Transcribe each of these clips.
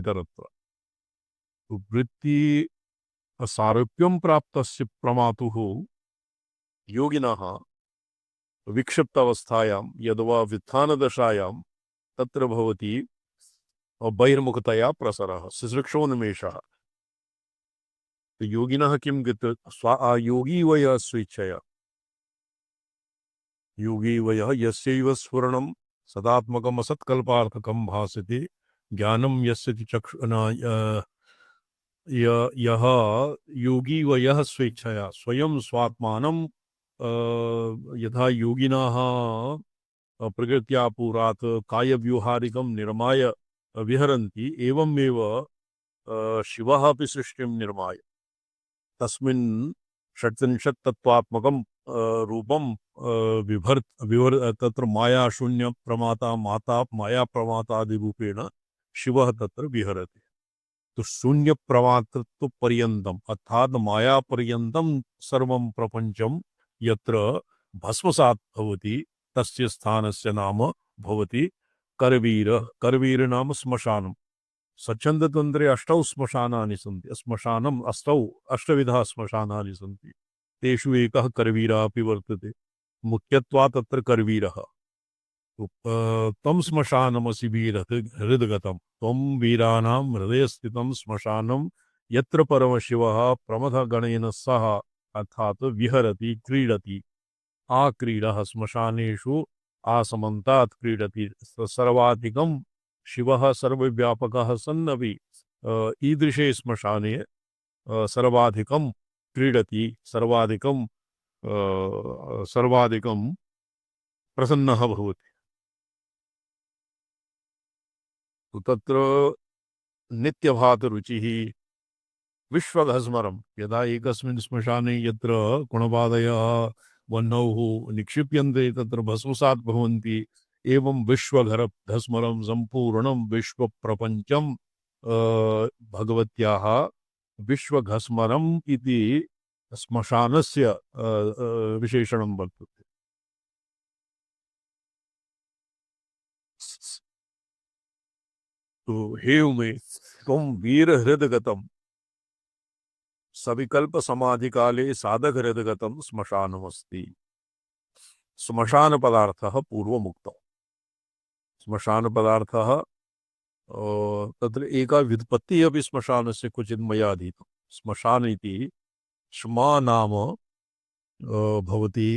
इतरत्र वृत्ति सारूप्यं प्राप्तस्य प्रमातुः योगिनः विक्षिप्त अवस्थायां यद्वा व्युत्थानदशायां तत्र भवति बहिर्मुखतया प्रसरः ससृक्षोन्मेषः। तो योगिनः किं योगी वयः स्वेच्छया योगी वयः यस्यैव स्फुरणं सदात्मकम् असत्कल्पार्थकं भासते ज्ञानं यस्य चक्षुना यह योगी वयः स्वेच्छया स्वयं स्वात्मानं यथा योगिनः प्रकृत्या पुरात् कायव्यूहारिकं निर्माय विहरन्ति एवमेव शिवः अपि सृष्टिं निर्माय तस्मिन् षट्त्रिंशत् तत्त्वात्मकं रूपं विभर तत्र माया शून्य प्रमाता माता माया प्रमातादि रूपेण शिवः तत्र विहरति। तो शून्य प्रमातृत्व पर्यन्तम अर्थात माया पर्यन्तम सर्वं प्रपंचम यत्र भस्मसात् भवति तस्य स्थानस्य नाम भवति करवीर। करवीर नाम श्मशानम। स्वच्छन्दतन्त्रे अष्टौ श्मशानानि सन्ति। श्मशानम अष्टौ अष्टविधा श्मशानानि सन्ति। तेषु एकः करवीरः अपि वर्तते। मुख्यत्वात् तत्र करवीरः तम श्मशानमसि हृदगतम त्वं वीराणां हृदयस्थितं श्मशानं यत्र परमशिवः प्रमथगणेन सह अर्थात विहरति क्रीडति। आक्रीडः श्मशानेषु आसमन्तात् क्रीडति। सर्वाधिकं शिवः सर्वव्यापकः सन्नपि ईदृशे श्मशाने सर्वाधिकं क्रीडति सर्वाधिकं प्रसन्नः भवति। तो तत्र नित्यभात रुचिः विश्वघस्मरं यदा एकस्मिन् श्मशाने यत्र गुणबाधयः वह्नौः निक्षिप्यन्ते तत्र भस्मसात् भवन्ति एवं विश्वघस्मरं सम्पूर्णं विश्वप्रपञ्चं भगवत्याः विश्वघस्मरम् इति श्मशानस्य विशेषणं वर्तते। तो हे उमे त्वं वीरहृदगतं सविकल्प समाधि काले साधक हृदगतं श्मशानमस्ति। श्मशान पदार्थः पूर्वमुक्तः। श्मशान पदार्थः तत्र एका व्युत्पत्तिः अपि श्मशानस्य क्वचित् मया अधीतं। श्मशान इति श्मा नाम भवति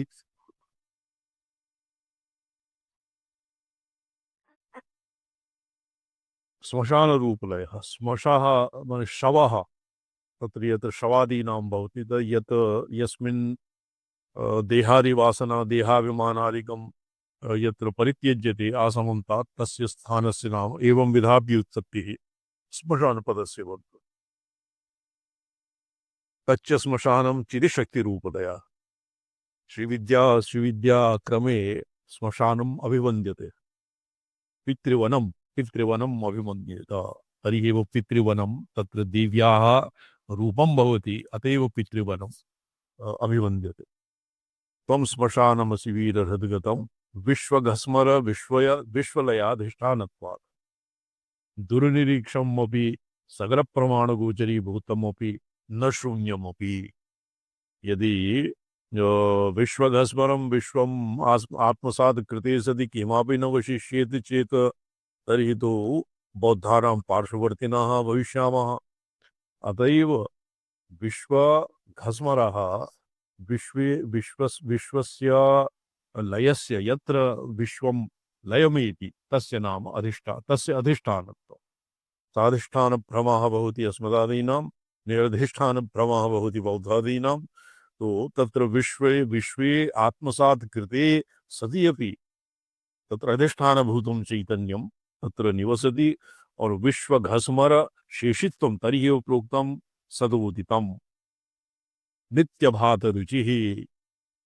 श्मशान रूपलयः। श्मशः माने शवः तत्र यत्र शवादीनां भवति यत् यस्मिन् देहादिवासना देहाभिमानादिकं यत्र परित्यज्यते आसमन्तात् तस्य स्थानस्य नाम एवं विधाव्युत्पत्तिः श्मशानपदस्य वर्तते। तच्च श्मशानं चिदिशक्तिरूपतया श्रीविद्या क्रमे श्मशानम् अभिवन्द्यते। पितृवनम् अभिमन्येत तर्हि एव पितृवनं तत्र देव्याः रूपं भवति अतएव पितृवनम् अभिवन्द्यते। त्वं श्मशानमसि वीरहृद्गतं विश्वघस्मर विश्वलयाधिष्ठानत्वात् दुर्निरीक्षमपि सगलप्रमाणगोचरीभूतमपि न शून्यमपि। यदि विश्वघस्मरं विश्वम् आत्मसात् कृते सति किमपि न वशिष्येत चेत् तर्हि तो बौद्धानां पार्श्ववर्तिनः भविष्यामः। अतएव विश्वघस्मरः विश्वस्य लयस्य यत्र विश्वं लयमेति तस्य नाम तस्य अधिष्ठानत्वं। साधिष्ठानभ्रमः भवति अस्मदादीनां निरधिष्ठानभ्रमः भवति बौद्धादीनां। तो तत्र विश्वे आत्मसात् कृते सति अपि तत्र अधिष्ठानभूतं चैतन्यं तत्र निवसति और विश्वघस्मर शेषित्वं तर्हि एव प्रोक्तं सदोदितं। नित्यभात रुचिः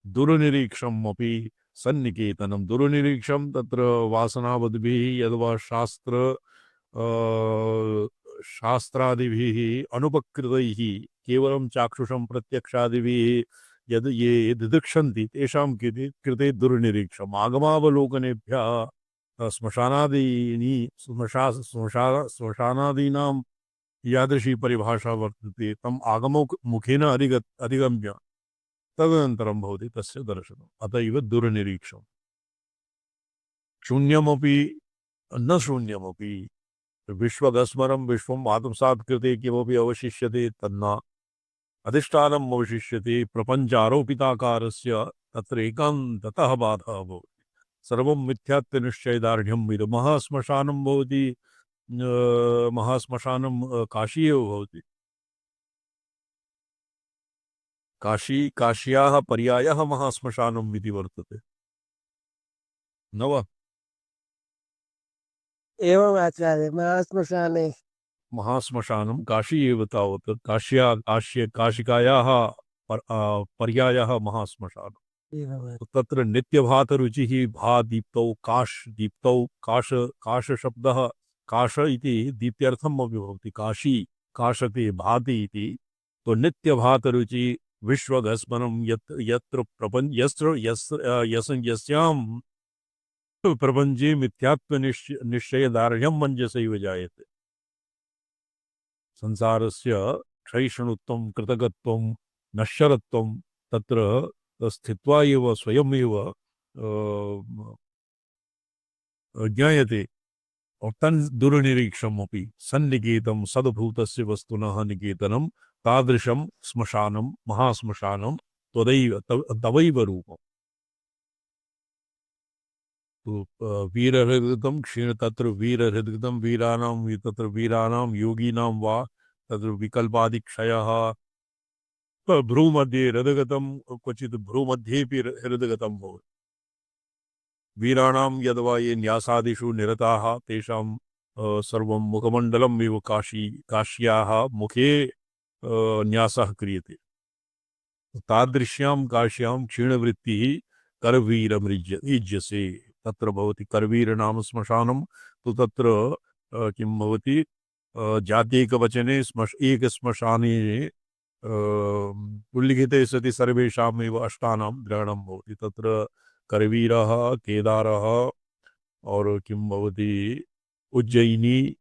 दुर्निरीक्षमपि सन्निकेतनं। दुर्निरीक्षं तत्र वासनावद्भिः यद्वा शास्त्रादिभिः अनुपकृतैः केवलं चाक्षुषं प्रत्यक्षादिभिः यद् ये दिदृक्षन्ति तेषां कृते दुर्निरीक्षम्। आगमावलोकनेभ्यः श्मशानादीनि श्मशानादीनां यादृशी परिभाषा वर्तते तम् आगममुखेन अधिगम्य तदनन्तरं भवति तस्य दर्शनम्। अत एव दुर्निरीक्षम्। शून्यमपि न शून्यमपि विश्वगस्मरं विश्वम् आत्मसात् कृते किमपि अवशिष्यते तन्न अधिष्ठानम् अवशिष्यते प्रपञ्चारोपिताकारस्य तत्र एकान्ततः बाधः भवति। सर्वं मिथ्यात्वनिश्चयदार्ढ्यम् इदमः श्मशानं भवति। महाश्मशानं काशी एव भवति। काश्याः पर्यायः महाश्मशानम् इति वर्तते न वा? एवम् आचार्य, महाश्मशाने महाश्मशानं काशी एव तावत् काशिकायाः पर्यायः महाश्मशानम्। तत्र नित्यभातरुचिः भादीप्तौ दीप्तौ काश शब्दः काश इति दीप्त्यर्थम् अपि भवति। काशी काशते भाति इति। तो नित्यभातरुचि विश्वगस्मनं यत्र यस्यां प्रपञ्चे मिथ्यात्वनिश्चयदार्ढ्यं मञ्जसैव जायते। संसारस्य क्षयिष्णुत्वं कृतकत्वं नश्वरत्वं तत्र स्थित्वा एव स्वयमेव ज्ञायते। और तन् दुर्निरीक्षमपि सन्निकेतं सद्भूतस्य वस्तुनः निकेतनं तादृशं श्मशानं महाश्मशानं तवैव रूपम्। वीरहृदगतं क्षीण तत्र वीरहृदगतं वीराणां योगिनां वा तत्र विकल्पादिक्षयः भ्रूमध्ये हृदगतं क्वचित् भ्रूमध्येपि हृदगतं भवति। वीराणां यद्वा ये न्यासादिषु निरताः तेषां सर्वं मुखमण्डलम् एव काश्याः मुखे न्यासः क्रियते। तादृश्यां काश्यां क्षीणवृत्तिः करवीरमृज्यसे। तत्र भवति करवीर नाम श्मशानं। तो तत्र किं भवति जात्यैकवचने एक श्मशाने उल्लिखिते सति सर्वेषामेव अष्टानां ग्रहणं भवति। तत्र करवीरः केदारः और किं भवति उज्जयिनी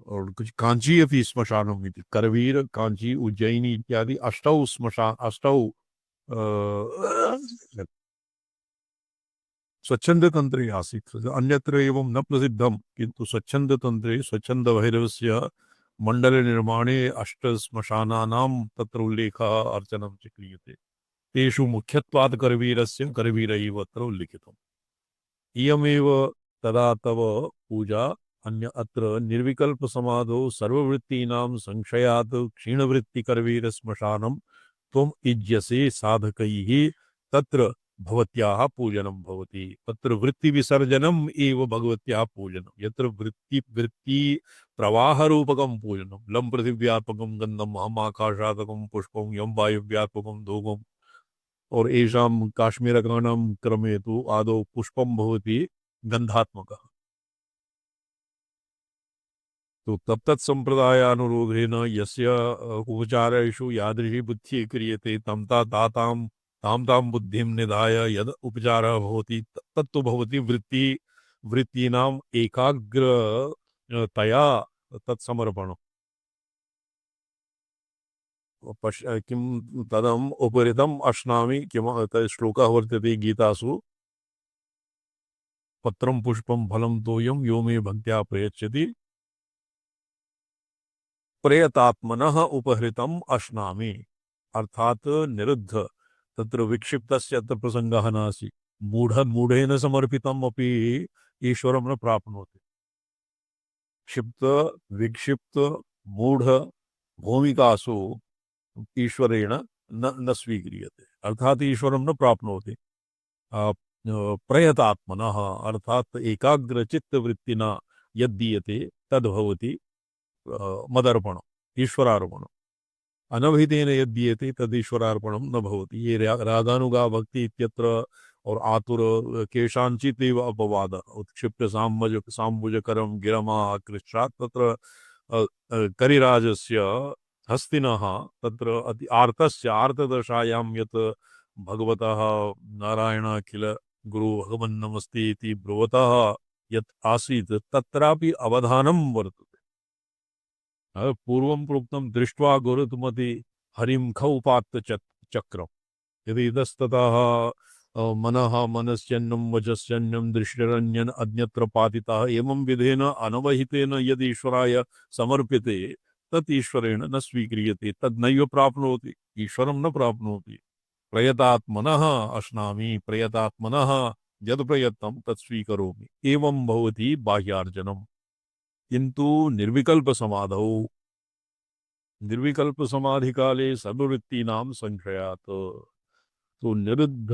और कुछ कांची अपि श्मशानम् इति। करवीर कांची उज्जयिनी इत्यादि अष्टौ स्वच्छन्दतन्त्रे आसीत्। अन्यत्र एवं न प्रसिद्धं, किन्तु स्वच्छन्दतन्त्रे स्वच्छन्दभैरवस्य मण्डलनिर्माणे अष्टश्मशानानां तत्र उल्लेखः अर्चनं च क्रियते। तेषु मुख्यत्वात् करवीर एव अत्र उल्लिखितम्। इयमेव तदा तव पूजा अन्य अत्र निर्विकल्पसमाधौ सर्ववृत्तीनां संशयात् क्षीणवृत्तिकरवीरश्मशानं त्वम् इज्यसे साधकैः तत्र भवत्याः पूजनं भवति। तत्र वृत्तिविसर्जनम् एव भगवत्याः पूजनं। यत्र वृत्ति प्रवाहरूपकं पूजनं। लं पृथिव्यात्मकं गन्धम् अहम् आकाशात्मकं पुष्पं यं वायुव्यात्मकं धूमम्। और एषां काश्मीरकाणां क्रमे तु आदौ पुष्पं भवति गन्धात्मकः। तो तत्तत् संप्रदायानुरोधेन यस्य उपचारेषु यादृशी बुद्धिः क्रियते तां बुद्धिं निधाय यद उपचारः भवति तत्तु भवति वृत्तीनाम् एकाग्रतया तत्समर्पणम्। किं तदम् उपरितम् अश्नामि किं श्लोकः वर्तते गीतासु। पत्रं पुष्पं फलं तोयं यो मे भक्त्या प्रयच्छति प्रयतात्मनः उपहृतम् अश्नामि। अर्थात निरुद्ध तत्र विक्षिप्तस्य अत्र प्रसंगः नास्ति। मूढेन समर्पितम् अपि ईश्वरं न प्राप्नोति। क्षिप्त विक्षिप्त मूढ भूमिकासु ईश्वरेण न स्वीक्रियते। अर्थात ईश्वरं न प्राप्नोति। प्रयतात्मनः अर्थात एकाग्रचित्तवृत्तिना यद्दीयते तद्भवति मदर्पणम् ईश्वरार्पणम्। अनभिधेन यद्दीयते तदीश्वरार्पणं न भवति। ये रागानुगा भक्ति इत्यत्र और आतुर केषाञ्चित् एव अपवादः। उत्क्षिप्य साम्बुजकरं गिरमा कृच्छ्रात् तत्र करिराजस्य हस्तिनः तत्र अति आर्तस्य आर्तदशायां यत् भगवतः नारायण अखिल गुरु भगवन् नमस्ते इति ब्रुवतः यत् आसीत् तत्रापि अवधानं वर्तते। पूर्वं प्रोक्तं दृष्ट्वा गुरुत्मति हरिं खौपात्त चक्रम्। यदि इतस्ततः मनः मनस्यन्नं वचस्यन्नं दृष्टिरन्यन अन्यत्र पातितः एवं विधेन अनवहितेन यदि ईश्वराय समर्प्यते तत् ईश्वरेण न स्वीक्रियते, तद् नैव प्राप्नोति, ईश्वरं न प्राप्नोति। प्रयतात्मनः अश्नामि, प्रयतात्मनः यद् प्रयत्नं तत् स्वीकरोमि, एवं भवति बाह्यार्जनम्। किन्तु निर्विकल्प समाधि काले सर्ववृत्तीनां संशयात्, तो निरुद्ध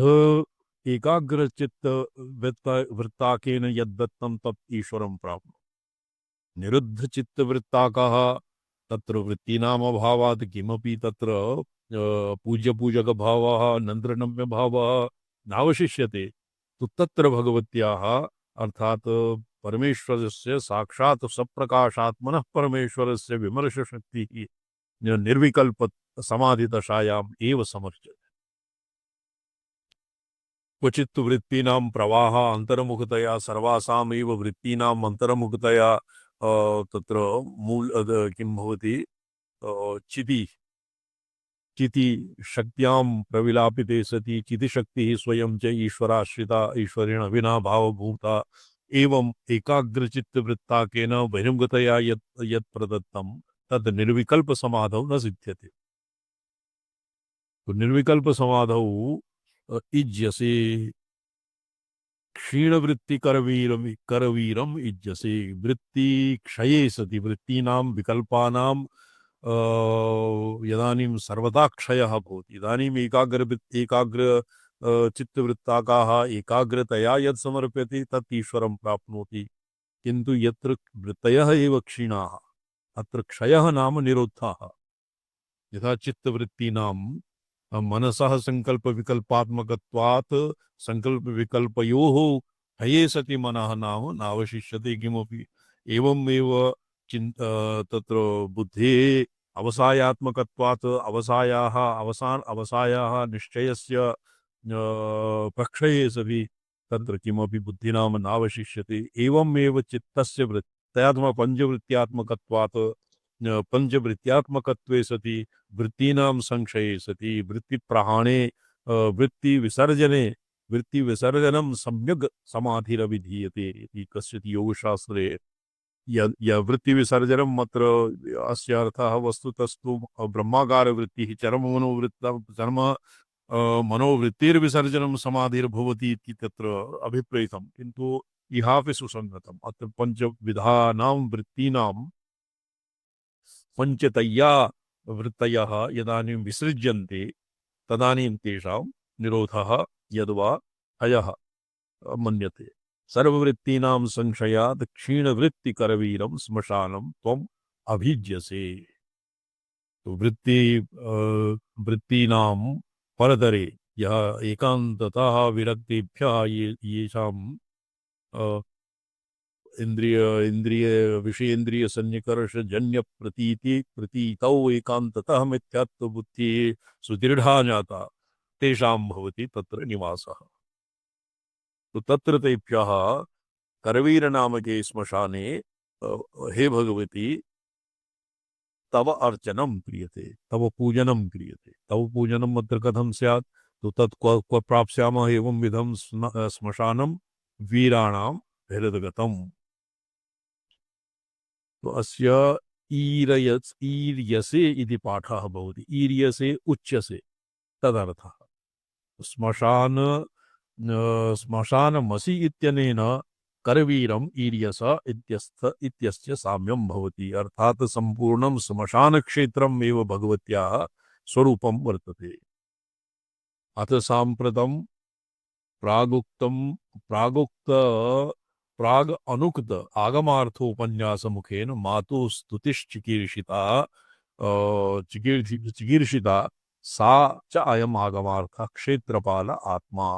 एकाग्र चित्त वृत्ताकेन यद्दत्तं तत् ईश्वरं प्राप्नोति। निरुद्ध चित्त वृत्ताकः तत्र वृत्तीनाम अभावात् किमपि तत्र पूज्य पूजक भावः नन्द्रनम्य भावः नावशिष्यते। तो तत्र भगवत्याः अर्थात परमेश्वरस्य साक्षात् सप्रकाशात्मनः परमेश्वरस्य विमर्श शक्तिः निर्विकल्प समाधि दशायाम् एव समर्च्यते। क्वचित् वृत्तीनां प्रवाह अंतर्मुखतया सर्वासामेव वृत्तीनाम् अंतर्मुखतया तत्र मूल किं भवति चिति चिति शक्त्यां प्रविलापिते सति चितिशक्तिः स्वयं च ईश्वराश्रिता ईश्वरेण विना भावभूता एवं एकाग्रचित्तवृत्ताकेन बहिर्मुखतया यत् यत् प्रदत्तं तद् निर्विकल्प समाधौ न सिद्ध्यते। तो निर्विकल्प समाधौ इज्यसे क्षीणवृत्ति करवीरम इज्यसे। वृत्ति क्षये सति वृत्तीनां विकल्पानां यदानीं सर्वदा क्षयः भवति, इदानीम् एकाग्र चित्तवृत्ताकाः एकाग्रतया यत् समर्प्यते तत् ईश्वरं प्राप्नोति। किन्तु यत्र वृत्तयः एव क्षीणाः अत्र क्षयः नाम निरोधाः। यथा चित्तवृत्तीनां मनसः संकल्प विकल्पात्मकत्वात् संकल्प विकल्पयोः क्षये सति मनः नाम नावशिष्यते किमपि। एवमेव तत्र बुद्धेः अवसायात्मकत्वात् अवसायाः निश्चयस्य प्रक्षये सति तत्र किमपि बुद्धिनाम नावशिष्यते। एवमेव चित्तस्य पंचवृत्त्यात्मकत्वात् पंचवृत्त्यात्मकत्वे सति वृत्तीनां संक्षये सति वृत्तिप्रहाणे वृत्तिविसर्जनं सम्यग् समाधिरभिधीयते इति कस्यचित् योगशास्त्रे। वृत्तिविसर्जनम् अत्र अस्य अर्थः वस्तुतस्तु ब्रह्माकारवृत्तिः चरम मनोवृत्तिर्विसर्जनं समाधिर्भवति इति तत्र अभिप्रेतम्। किन्तु इहापि सुसंगतम्। अत्र पंचविधानां वृत्तीनां पंचतया वृत्तयः यदानीं विसृज्यन्ते तदानीं तेषां निरोधः यद्वा क्षयः मन्यते। सर्ववृत्तीनां संशयात् क्षीणवृत्तिकरवीरं श्मशानं त्वम् अभिज्यसे। तो वृत्तीनां परतरे यः एकान्ततः विरक्तेभ्यः येषां इंद्रिय विषयेन्द्रिय सन्निकर्ष जन्य प्रतीतौ एकान्ततः मिथ्यात्व बुद्धि सुदृढ़ा जाता तेषां भवति तत्र निवासः। तो तत्र तेभ्यः करवीर नामके श्मशाने हे भगवती तव अर्चनं क्रियते, तव पूजनं क्रियते। तव पूजनम् अत्र कथं स्यात्? तो तत् क्व प्राप्स्यामः एवं विधं श्मशानं वीराणां हृदगतम्। तो अस्य ईर्यसे इति पाठः भवति। ईर्यसे उच्यसे तदर्थः। श्मशानमसि इत्यनेन करवीरम् ईर्यस इत्यस्य साम्यं भवति। अर्थात् सम्पूर्णं श्मशानक्षेत्रम् एव भगवत्याः स्वरूपं वर्तते। अथ साम्प्रतं प्राग अनुक्त आगमार्थोपन्यासमुखेन मातु चिकीर्षिता सा च अयम् आगमार्थः क्षेत्रपाल आत्मा।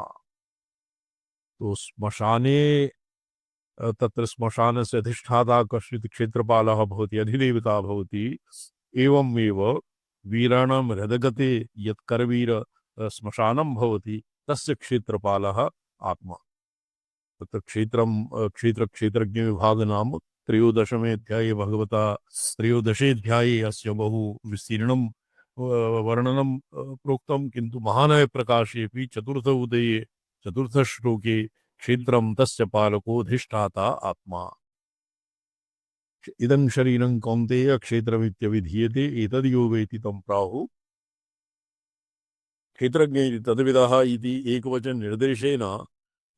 तो श्मशाने तत्र श्मशानस्य अधिष्ठाता कश्चित् क्षेत्रपालः भवति, अधिदेवता भवति। एवमेव वीराणां हृदगते यत् करवीर श्मशानं भवति तस्य क्षेत्रपालः आत्मा। तत्र क्षेत्र क्षेत्रज्ञ विभाग नाम त्रयोदशमे अध्याये भगवता त्रयोदशे अध्याये अस्य बहु विस्तीर्णं वर्णनं प्रोक्तं, किन्तु महानय प्रकाशेऽपि चतुर्थ उदये चतुर्थ श्लोके क्षेत्रं तस्य पालकोऽधिष्ठाता आत्मा इदं शरीरं कौन्तेय क्षेत्रमित्यभिधीयते एतद्यो वेति तं प्राहुः क्षेत्रज्ञ इति तद्विदः इति एकवचन निर्देशेन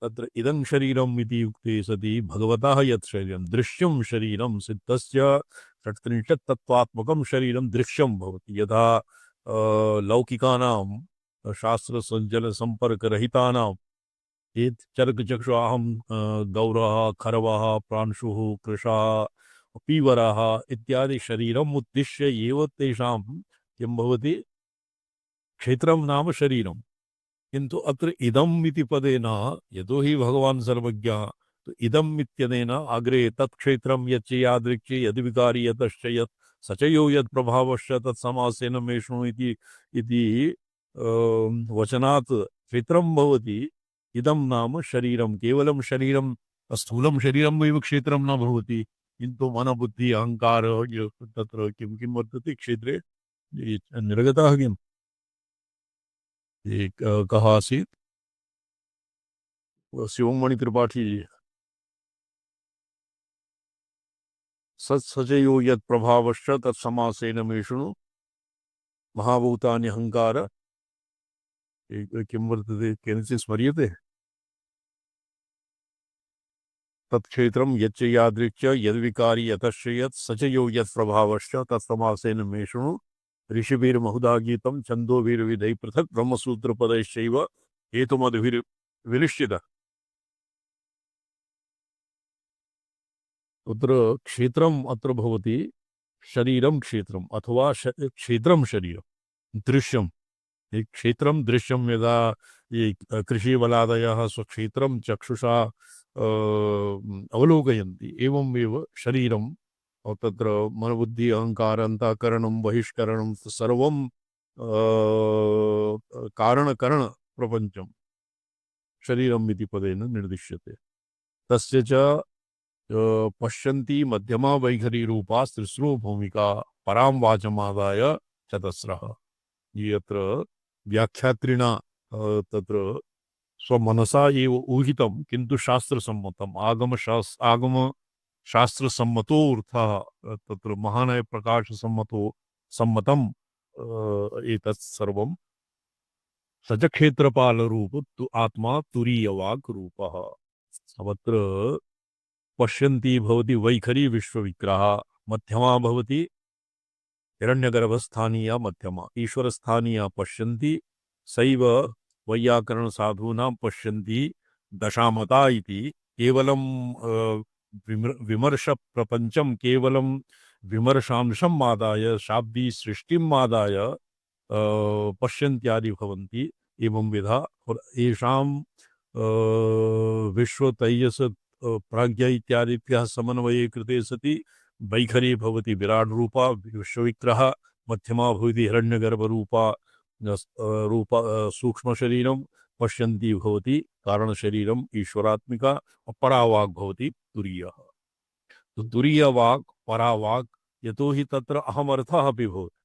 तत्र इदं शरीरम् इति युक्ते सति भगवतः यत् शरीरं दृश्यं शरीरं सिद्धस्य षट्त्रिंशत् तत्त्वात्मकं शरीरं दृश्यं भवति। यथा लौकिकानां शास्त्रसञ्जलसम्पर्करहितानां एत् चरकचक्षुः गौरः खरवः प्रांशुः कृशः पीवरः इत्यादि शरीरम् उद्दिश्य एव तेषां किं भवति क्षेत्रं नाम शरीरं। किन्तु अत्र इदम् इति पदेन यतो हि भगवान् सर्वज्ञः तो इदम् इत्यनेन अग्रे तत् क्षेत्रं यच्च यादृक् यद्विकारी यतश्च यत् स च यो यत् प्रभावश्च तत्समासेन मे शृणु इति वचनात् क्षेत्रं भवति। इदं नाम शरीरं केवलं शरीरं स्थूलं शरीरम् एव क्षेत्रं न भवति, किन्तु मनबुद्धि अहङ्कार तत्र किं किं वर्तते क्षेत्रे निर्गतः किम् एक कहा आसीत् शिवमणि त्रिपाठी जी सत्सजयो यत् प्रभावश्च तत्समासेन मे शृणु महाभूतानि अहङ्कार किं वर्तते केनचित् स्मर्यते तत्क्षेत्रं यच्च यादृक् यद्विकारी यतश्च यत् स च यो यत् प्रभावश्च तत्समासेन मे शृणु ऋषिभिर्महुधा गीतं छन्दोभिर्विधैः पृथक् ब्रह्मसूत्रपदैश्चैव हेतुमद्भिर्विनिश्चितः। तत्र क्षेत्रम् अत्र भवति शरीरं क्षेत्रम् अथवा क्षेत्रं शरीरं दृश्यं क्षेत्रं दृश्यं यदा ये कृषिवलादयः स्वक्षेत्रं चक्षुषा अवलोकयन्ति एवमेव शरीरं तत्र मनबुद्धि अहङ्कार अन्तःकरणं बहिष्करणं सर्वं कारणकरणप्रपञ्चं शरीरम् इति पदेन निर्दिश्यते। तस्य च पश्यन्ति मध्यमा वैखरी रूपा तिस्रो भूमिका परां वाचमादाय चतस्रः। ये अत्र व्याख्यात्रिणा तत्र स्वमनसा एव ऊहितं, किन्तु शास्त्रसम्मतम् आगम शास्त्रसम्मतोऽर्थः तत्र महानय प्रकाशसम्मतो सम्मतम् एतत् सर्वं स च क्षेत्रपालरूप तु आत्मा तुरीयवाक् रूपः। अत्र पश्यन्ति भवति वैखरी विश्वविग्रह मध्यमा भवति हिरण्यगर्भस्थानीया मध्यमा ईश्वरस्थानीया पश्यन्ति सैव वैयाकरण साधूनां पश्यन्ति दशामता इति केवलं विमर्श प्रपंचम केवलं विमर्शांशम् आदाय शाब्दी सृष्टिम् आदाय पश्यन्त्यादि भवन्ति। एवं विधा येषां विश्वतैजस प्राज्ञ इत्यादिभ्यः समन्वये कृते सति वैखरी भवति विराट रूपा विश्वविग्रह मध्यमा भवति हिरण्यगर्भरूपा सूक्ष्म शरीरं पश्यन्ति भवति कारणशरीरम् ईश्वरात्मिका परावाक् भवति तुरीयः। तो तुरीयवाक् परावाक् यतो हि तत्र अहमर्थः अपि भवति।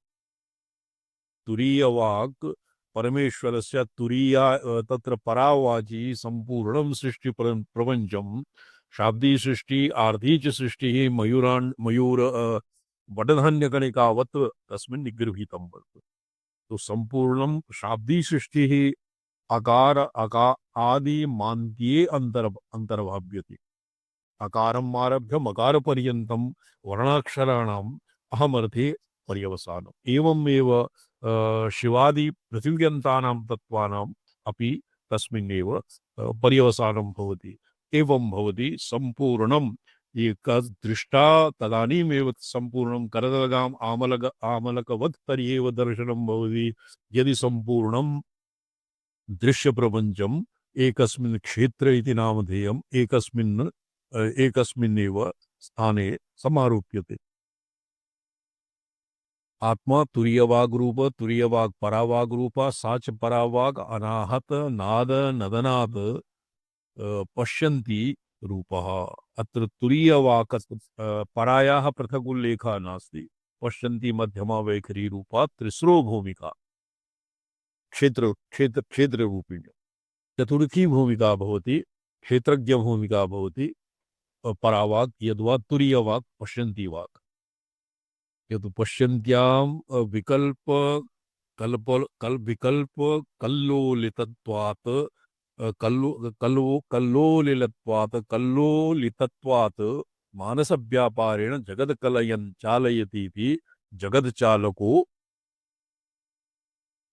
तुरीयवाक् परमेश्वरस्य तुरीया तत्र परावाची सम्पूर्णं सृष्टि प्रपञ्चं शाब्दी सृष्टि आर्धी च सृष्टिः मयूर वटधान्यकणिकावत् तस्मिन् निगृहीतं वर्तते। तो संपूर्णं शाब्दी सृष्टिः अकार आदि मान्त्ये अंतर्भाव्यते। अकारम् आरभ्य मकार पर्यन्तं वर्णाक्षराणाम् अहमर्थे पर्यवसानम्। एवमेव शिवादि पृथिव्यन्तानां तत्त्वानाम् अपि तस्मिन्नेव पर्यवसानं भवति। एवं भवति सम्पूर्णम् एकदृष्टा तदानीमेव सम्पूर्णं करदलगाम् आमलकवत् तर्ह्येव दर्शनं भवति। यदि सम्पूर्णं दृश्यप्रपञ्चम् एकस्मिन् क्षेत्रे इति नामधेयम् एकस्मिन्नेव स्थाने समारोप्यते। आत्मा तुरीयवाग् रूप तुरीयवाग् परावाग् रूपा सा च परावाग् अनाहत नाद नदनात् पश्यन्ति रूपः। अत्र तुरीयवाक् परायाः पृथक् उल्लेखः नास्ति। पश्यन्ति मध्यमा वैखरी रूपा त्रिस्रो भूमिका क्षेत्ररूपिणी। चतुर्थी भूमिका भवति क्षेत्रज्ञ भूमिका भवति परावाक् यद्वा तुरीयवाक् पश्यन्ति वाक्। यद् पश्यन्त्यां विकल्प कल्प कल विकल्प कल्लोलितत्वात् कल्लोलितत्वात् मानसव्यापारेण जगत्कलयन् चालयतीति जगत्चालको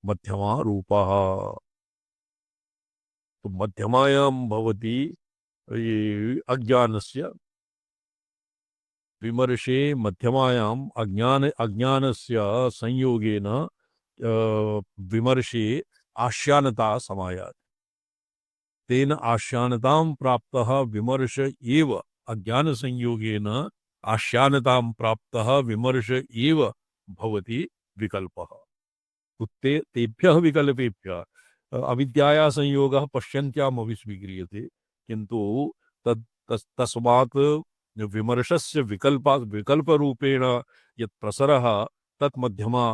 मध्यमा रूपः। तो मध्यमायां भवति अज्ञानस्य विमर्शे मध्यमायाम् अज्ञानस्य संयोगेन विमर्शे आश्यानता समायाति। तेन आश्यानतां प्राप्तः विमर्श एव अज्ञान संयोगेन आश्यानतां प्राप्तः विमर्श एव भवति विकल्पः। तेभ्यः विकल्पेभ्यः अविद्याया संयोगः पश्यन्त्याम् अपि स्वीक्रियते, किन्तु तस्मात् विमर्शस्य विकल्परूपेण यत् प्रसरः तत् मध्यमा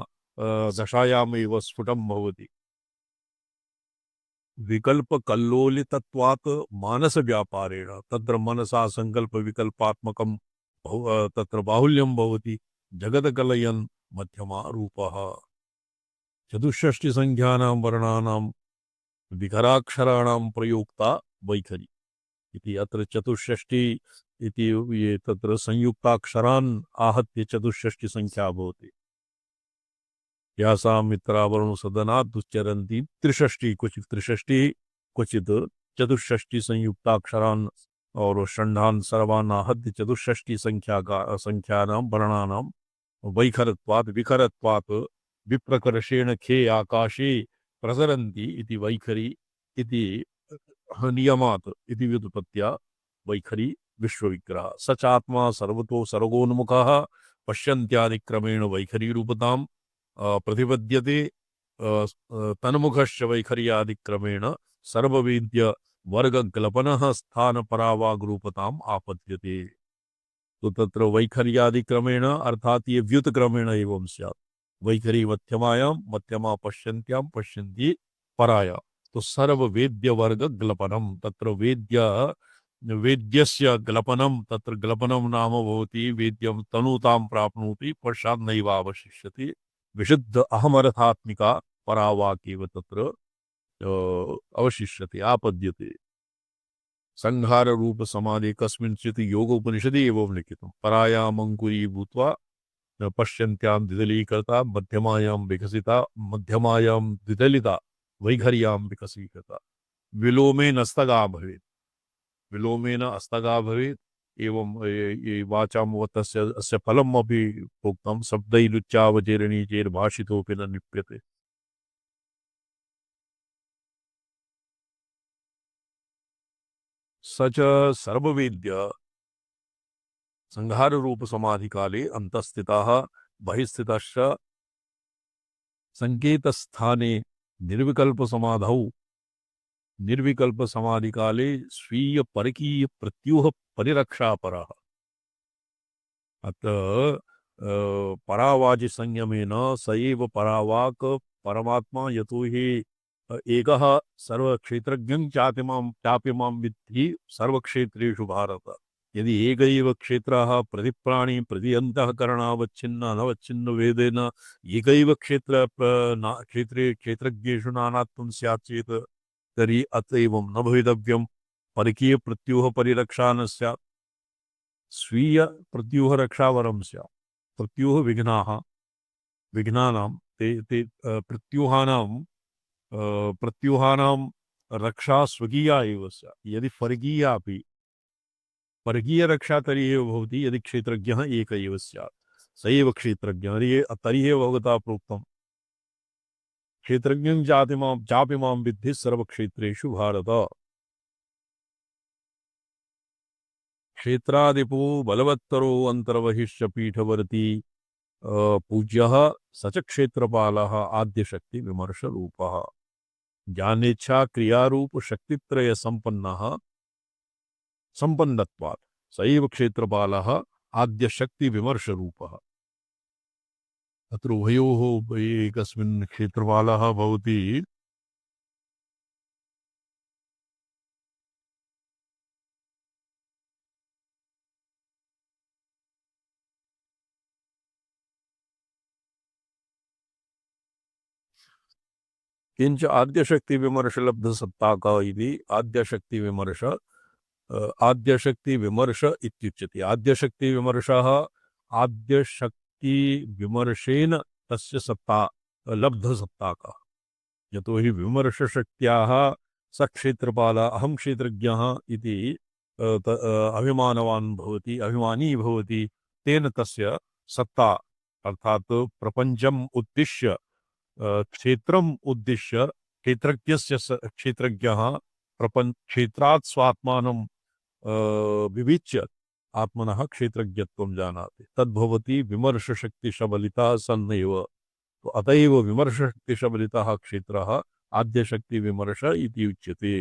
दशायामेव स्फुटं भवति। विकल्प कल्लोलितत्वात् मानस व्यापारेण तत्र मनसा संकल्प विकल्पात्मकं तत्र बाहुल्यं भवति। जगत्कलयन् मध्यमा रूपः। चतुष्षष्टि संख्यानां वर्णानां विकराक्षराणां प्रयुक्ता वैखरी इति। अत्र चतुष्षष्टि इति ये तत्र संयुक्ताक्षरान् आहत्य चतुष्षष्टि संख्या भवति। यासां मित्रावरणु सदनात् दुश्चरन्ति त्रिषष्टि, क्वचित् चतुष्षष्टि संयुक्ताक्षरान् और षण्डान् सर्वान् आहत्य चतुष्षष्टि संख्यानां वर्णानां वैखरत्वात् विखरत्वात् विप्रकर्षेण खे आकाशे प्रसरन्ति इति वैखरी इति नियमात् इति व्युत्पत्त्या वैखरी विश्वविग्रह। सचात्मा सर्वतो सर्गोन्मुखः पश्यन्त्यादिक्रमेण वैखरी रूपतां प्रतिपद्यते। तन्मुखश्च वैखर्यादिक्रमेण सर्ववेद्य वर्गग्लपनः स्थानपरावाग्रूपताम् आपद्यते। तो तत्र वैखर्यादिक्रमेण अर्थात ये व्युतक्रमेण एवं स्यात्। वैखरी मध्यमायां, मध्यमा पश्यन्त्यां, पश्यन्ति पराया। तो सर्ववेद्य वर्ग ग्लपनम तत्र वेद्यस्य ग्लपनम तत्र ग्लपनम नाम भवति वेद्यं तनुतां प्राप्नोति पश्चात् नैवावशिष्यति। विशुद्ध अहमर्थात्मिका परावाक्येव तत्र अवशिष्यते आपद्यते। संहार रूप समाधि कस्मिंश्चित् योगोपनिषदि एवं लिखितं। परायाम् अंकुरी भूत्वा पश्यन्त्यां द्विदलीकृता मध्यमायां विकसिता मध्यमायां द्विदलिता वैखर्यां विकसीकृता। विलोमेन अस्तगा भवेत्, विलोमेन अस्तगा भवेत्। एवं ये वाचां तस्य अस्य फलम् अपि उक्तं। शब्दैरुच्चावचेरणी चेर्भाषितोऽपि न लिप्यते। स च सर्ववेद्य संहार रूप समाधि काले अंतस्थितः बहिस्थितश्च संकेत स्थाने निर्विकल्प समाधौ निर्विकल्प समाधि काले स्वीय परकीय प्रत्यूह परिरक्षापरः। अतः परावाचि संयमेन स एव परावाक् परमात्मा यतो हि एकः सर्वक्षेत्रज्ञं चाप्यमां विद्धि सर्वक्षेत्रेषु भारत। यदि एकैव क्षेत्रः प्रतिप्राणी प्रति अन्तःकरणावच्छिन्न अनवच्छिन्न वेदेन एकैव क्षेत्रे क्षेत्रज्ञेषु नानात्वं स्यात् चेत् तर्हि अतएवं न भवितव्यं परकीय प्रत्यूह परिरक्षा न स्यात्, स्वीय प्रत्यूह रक्षावरं स्यात्। प्रत्यूह विघ्नानां ते प्रत्यूहानां रक्षा स्वकीया एव स्यात्। यदि परकीय रक्षा तर्हि एव भवति यदि क्षेत्रज्ञः एक एव स्यात्, स एव क्षेत्रज्ञः। तर्हि एव भगवता प्रोक्तं क्षेत्रज्ञं चाप्यमां विद्धि सर्वक्षेत्रेषु भारत। क्षेत्रादिपो बलवत्तरो अंतर्बहिश्च पीठवर्ती पूज्यः स च क्षेत्रपालः आद्यशक्ति विमर्श रूपः। ज्ञानेच्छा क्रियारूप शक्तित्रय संपन्नः संपन्नत्वात् स एव क्षेत्रपालः आद्यशक्तिविमर्शरूपः। अत्र उभयोः एकस्मिन् क्षेत्रपालः भवति। किंच आद्यशक्तिविमर्शलब्धसत्ताक इति आद्यशक्तिविमर्श आद्यशक्तिविमर्श इत्युच्यते। आद्यशक्तिविमर्शः आद्यशक्तिविमर्शेन तस्य सत्ता लब्धसत्ताकः। यतो हि विमर्शशक्त्याः स क्षेत्रपालः अहं क्षेत्रज्ञः इति अभिमानवान् भवति, अभिमानी भवति। तेन तस्य सत्ता अर्थात प्रपंचम उद्दिश्य क्षेत्रम उद्दिश्य क्षेत्रज्ञस्य क्षेत्रज्ञः प्रपंच क्षेत्रात् स्वात्मानं विविच्य आत्मनः क्षेत्रज्ञत्वं जानाति तद्भवति विमर्शशक्तिशबलितः सन्नैव। तो अतएव विमर्शशक्तिशबलितः क्षेत्रः आद्यशक्तिविमर्श इति उच्यते।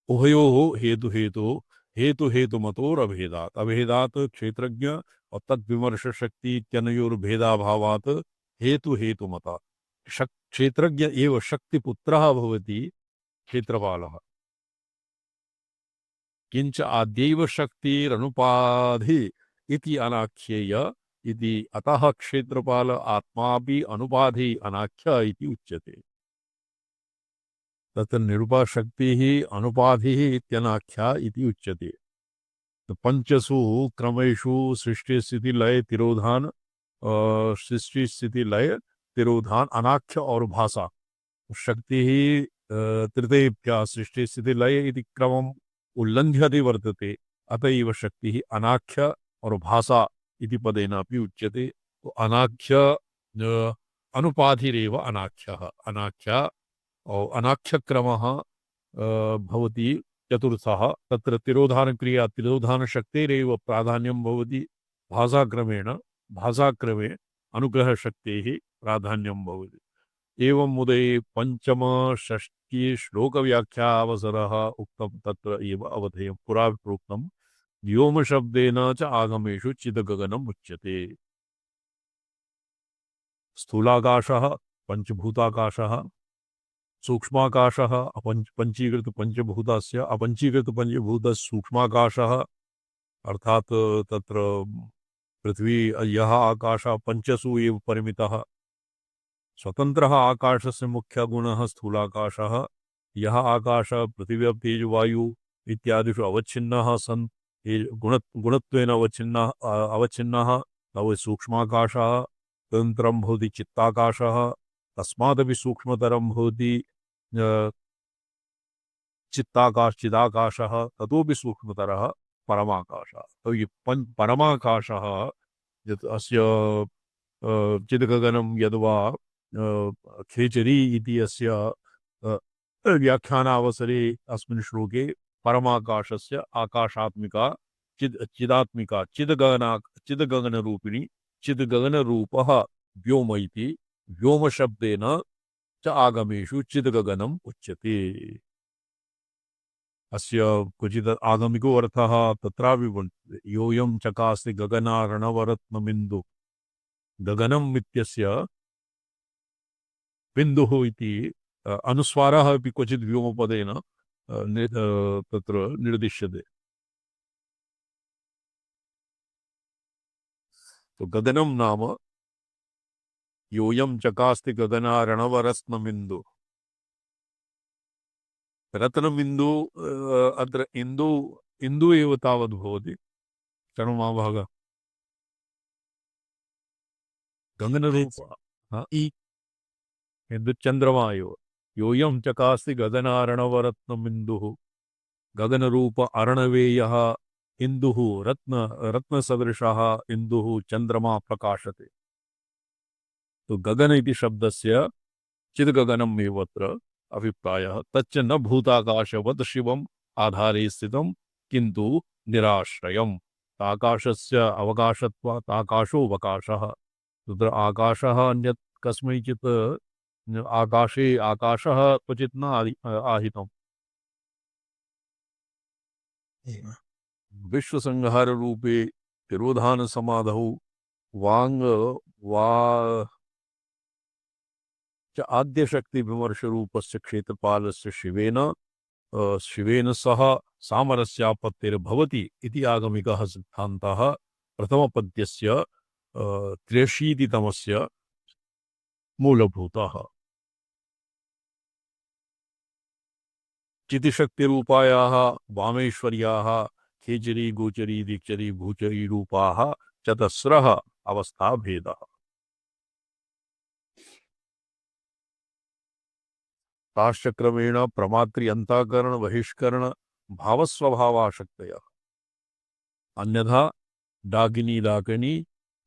उभयोः हेतुहेतुमतोरभेदात् अभेदात् क्षेत्रज्ञ और तद्विमर्शशक्ति इत्यनयोर्भेदाभावात् हेतुहेतुमता क्षेत्रज्ञ एव शक्तिपुत्रः भवति क्षेत्रपालः। किंच आद्यैव शक्तिरनुपाधि इति अनाख्येय इति अतः क्षेत्रपाल आत्मापि अनुपाधि अनाख्य इति उच्यते। तत्र निरुपाशक्तिः अनुपाधिः इत्यनाख्या इति उच्यते। तो पंचसु क्रमेषु सृष्टि स्थिति लय तिरोधान सृष्टि स्थिति लय तिरोधान अनाख्य और भाषा शक्ति ही तृतीयभ्यः सृष्टि स्थिति लय इति क्रमम् उल्लङ्घ्यते वर्तते। अतएव शक्ति ही अनाख्य और भाषा इति पदेनापि उच्यते। तो अनाख्य अनुपाधिरेव अनाख्यः अनाख्य और अनाख्यक्रमः भवति चतुर्थः। तत्र तिरोधान क्रिया तिरोधान शक्तेरेव प्राधान्यं भवति। भाषाक्रमे अनुग्रह शक्तेः प्राधान्यं भवति। एवं मुदे पंचम षष्ठी श्लोक व्याख्यावसरः उक्तं तत्र एव अवधेयं पुरा प्रोक्तं व्योम शब्देन च आगमेषु चिदगगनम् उच्यते। स्थूलाकाशः पंचभूताकाशः सूक्ष्माकाशः पंचीकृत पंचभूतस्य अपंचीकृत पंचभूत सूक्ष्माकाशः अर्थात तत्र पृथ्वी यः आकाशः पंचसु एव परिमितः। स्वतन्त्रः आकाशस्य मुख्य गुणः स्थूलाकाशः। यः आकाशः पृथिवी तेज वायु इत्यादिषु अवच्छिन्नः सन् गुणत्वेन अवच्छिन्नः तव सूक्ष्माकाशः। तदनन्तरं भवति चित्ताकाशः। तस्मादपि सूक्ष्मतरं भवति चिदाकाशः। ततोपि सूक्ष्मतरः परमाकाशः। तो ये परमाकाशः यत् अस्य चिदगगनं यद्वा खेचरी इति अस्य व्याख्यानावसरे अस्मिन् श्लोके परमाकाशस्य आकाशात्मिका चिदात्मिका चिदगगनरूपिणी चिदगगनरूपः व्योम इति व्योम शब्देन च आगमेषु चिदगगनम् उच्यते। अस्य क्वचित् आगमिको अर्थः तत्रापि वर्तते। योऽयं चकास्ति गगनार्णवरत्नमिन्दु गगनम् इत्यस्य बिन्दुः इति अनुस्वारः अपि क्वचित् व्योमपदेन तत्र निर्दिश्यते। तो गगनं नाम योऽयं चकास्ति गगनार्णवरत्नमिन्दु रत्नमिन्दु अत्र इन्दु एव तावद् भवति चर्मभागः गगनरूप इन्दुचन्द्रमा एव। योऽयं चकास्ति गगनार्णवरत्नमिन्दुः गगनरूप अर्णवेयः इन्दुः रत्नसदृशः इन्दुः चन्द्रमा प्रकाशते। तो गगन इति शब्दस्य चिद्गगनम् एव अत्र अभिप्रायः। तच्च न भूताकाशवत् शिवम् आधारे स्थितं किन्तु निराश्रयम्। आकाशस्य अवकाशत्वात् आकाशो अवकाशः। तत्र आकाशः अन्यत् कस्मैचित् आकाशे आकाशः क्वचित् न आहितम्। विश्व संहार रूपे तिरोधान समाधौ वांग वा च आद्य शक्ति विमर्श रूपस्य क्षेत्रपालस्य शिवेन सह सामरस्यापत्तिर्भवति इति आगमिकः सिद्धान्तः प्रथमपद्यस्य 83तमस्य मूलभूतः। चितिशक्तिरूपायाः वामेश्वर्याः खेचरी गोचरी दीक्षरी भूचरी रूपाः चतस्रः अवस्था भेदः। ताश्चक्रमेण प्रमात्री अंतःकरण बहिष्करण भावस्वभावाशक्तयः अन्यथा डाकिनी दाकिनी